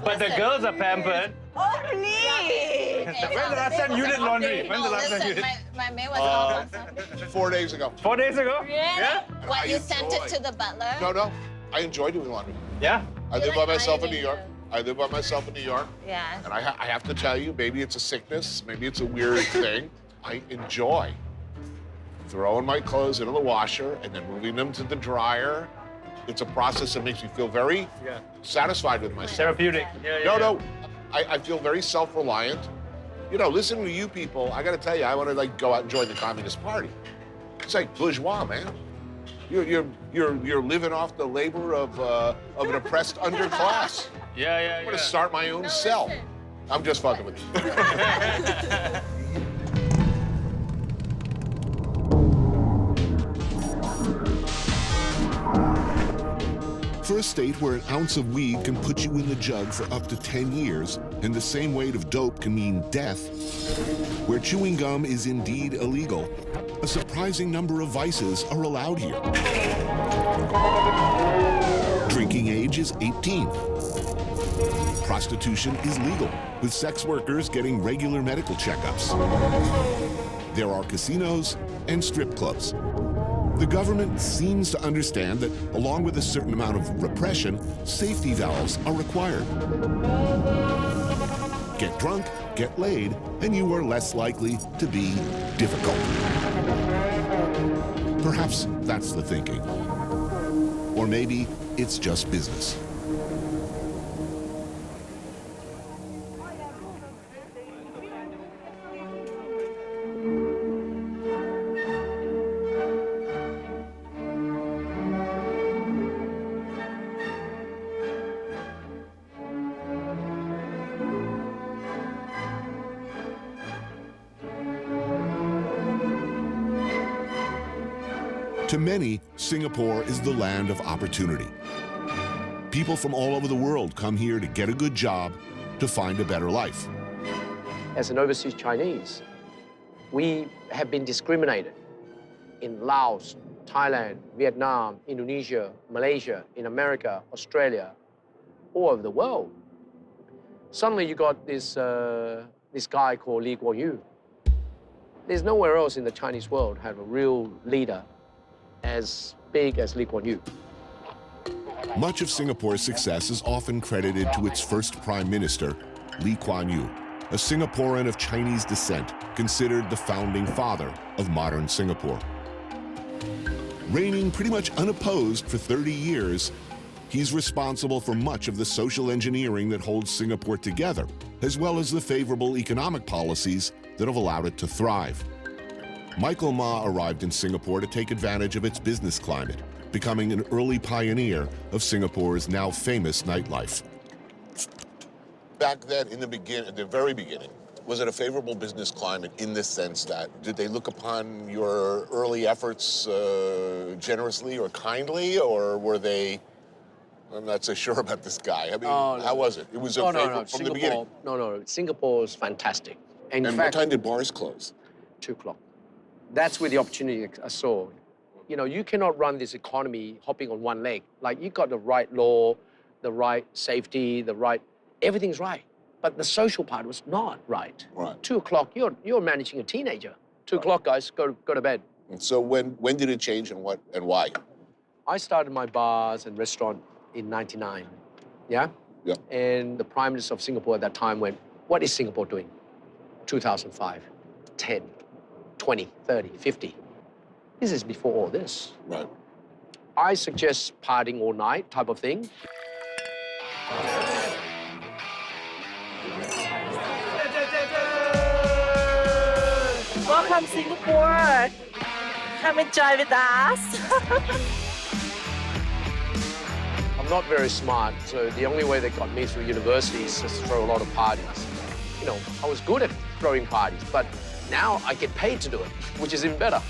But the girls are pampered. Oh, please! When's the last time you did laundry? When's the last time you did? My maid was off on Sunday. 4 days ago. 4 days ago? Really? Yeah. What, you sent it to the butler? No. I enjoy doing laundry. Yeah? I live by myself in New York. Yeah. And I have to tell you, maybe it's a sickness, maybe it's a weird thing. I enjoy throwing my clothes into the washer and then moving them to the dryer. It's a process that makes me feel very satisfied with myself. Therapeutic. No. I feel very self-reliant. You know, listening to you people, I got to tell you, I want to like go out and join the Communist Party. It's like bourgeois, man. You're living off the labor of an oppressed underclass. Yeah. I'm gonna start my own cell. I'm just fucking with you. For a state where an ounce of weed can put you in the jug for up to 10 years, and the same weight of dope can mean death, where chewing gum is indeed illegal, a surprising number of vices are allowed here. Drinking age is 18. Prostitution is legal, with sex workers getting regular medical checkups. There are casinos and strip clubs. The government seems to understand that, along with a certain amount of repression, safety valves are required. Get drunk, get laid, and you are less likely to be difficult. Perhaps that's the thinking. Or maybe it's just business. To many, Singapore is the land of opportunity. People from all over the world come here to get a good job, to find a better life. As an overseas Chinese, We have been discriminated in Laos, Thailand, Vietnam, Indonesia, Malaysia, in America, Australia, all over the world. Suddenly you got this guy called Lee Kuan Yew. There's nowhere else in the Chinese world have a real leader as big as Lee Kuan Yew. Much of Singapore's success is often credited to its first prime minister, Lee Kuan Yew, a Singaporean of Chinese descent, considered the founding father of modern Singapore. Reigning pretty much unopposed for 30 years, he's responsible for much of the social engineering that holds Singapore together, as well as the favorable economic policies that have allowed it to thrive. Michael Ma arrived in Singapore to take advantage of its business climate, becoming an early pioneer of Singapore's now famous nightlife. Back then, in the very beginning, was it a favorable business climate in the sense that, did they look upon your early efforts generously or kindly, or were they, I'm not so sure about this guy. I mean, how was it? It was a favorable from the beginning. No, Singapore is fantastic. And what time did bars close? 2 o'clock. That's where the opportunity I saw. You know, you cannot run this economy hopping on one leg. Like, you got the right law, the right safety, everything's right. But the social part was not right. Right. 2 o'clock, you're managing a teenager. 2 o'clock, guys, go to bed. And so when did it change and why? I started my bars and restaurant in '99, yeah? Yeah. And the Prime Minister of Singapore at that time went, what is Singapore doing? 2005, 10, 20, 30, 50. This is before all this. Right. I suggest partying all night type of thing. Welcome, Singapore. Come enjoy with us. I'm not very smart, so the only way they got me through university is just to throw a lot of parties. You know, I was good at throwing parties, but now I get paid to do it, which is even better.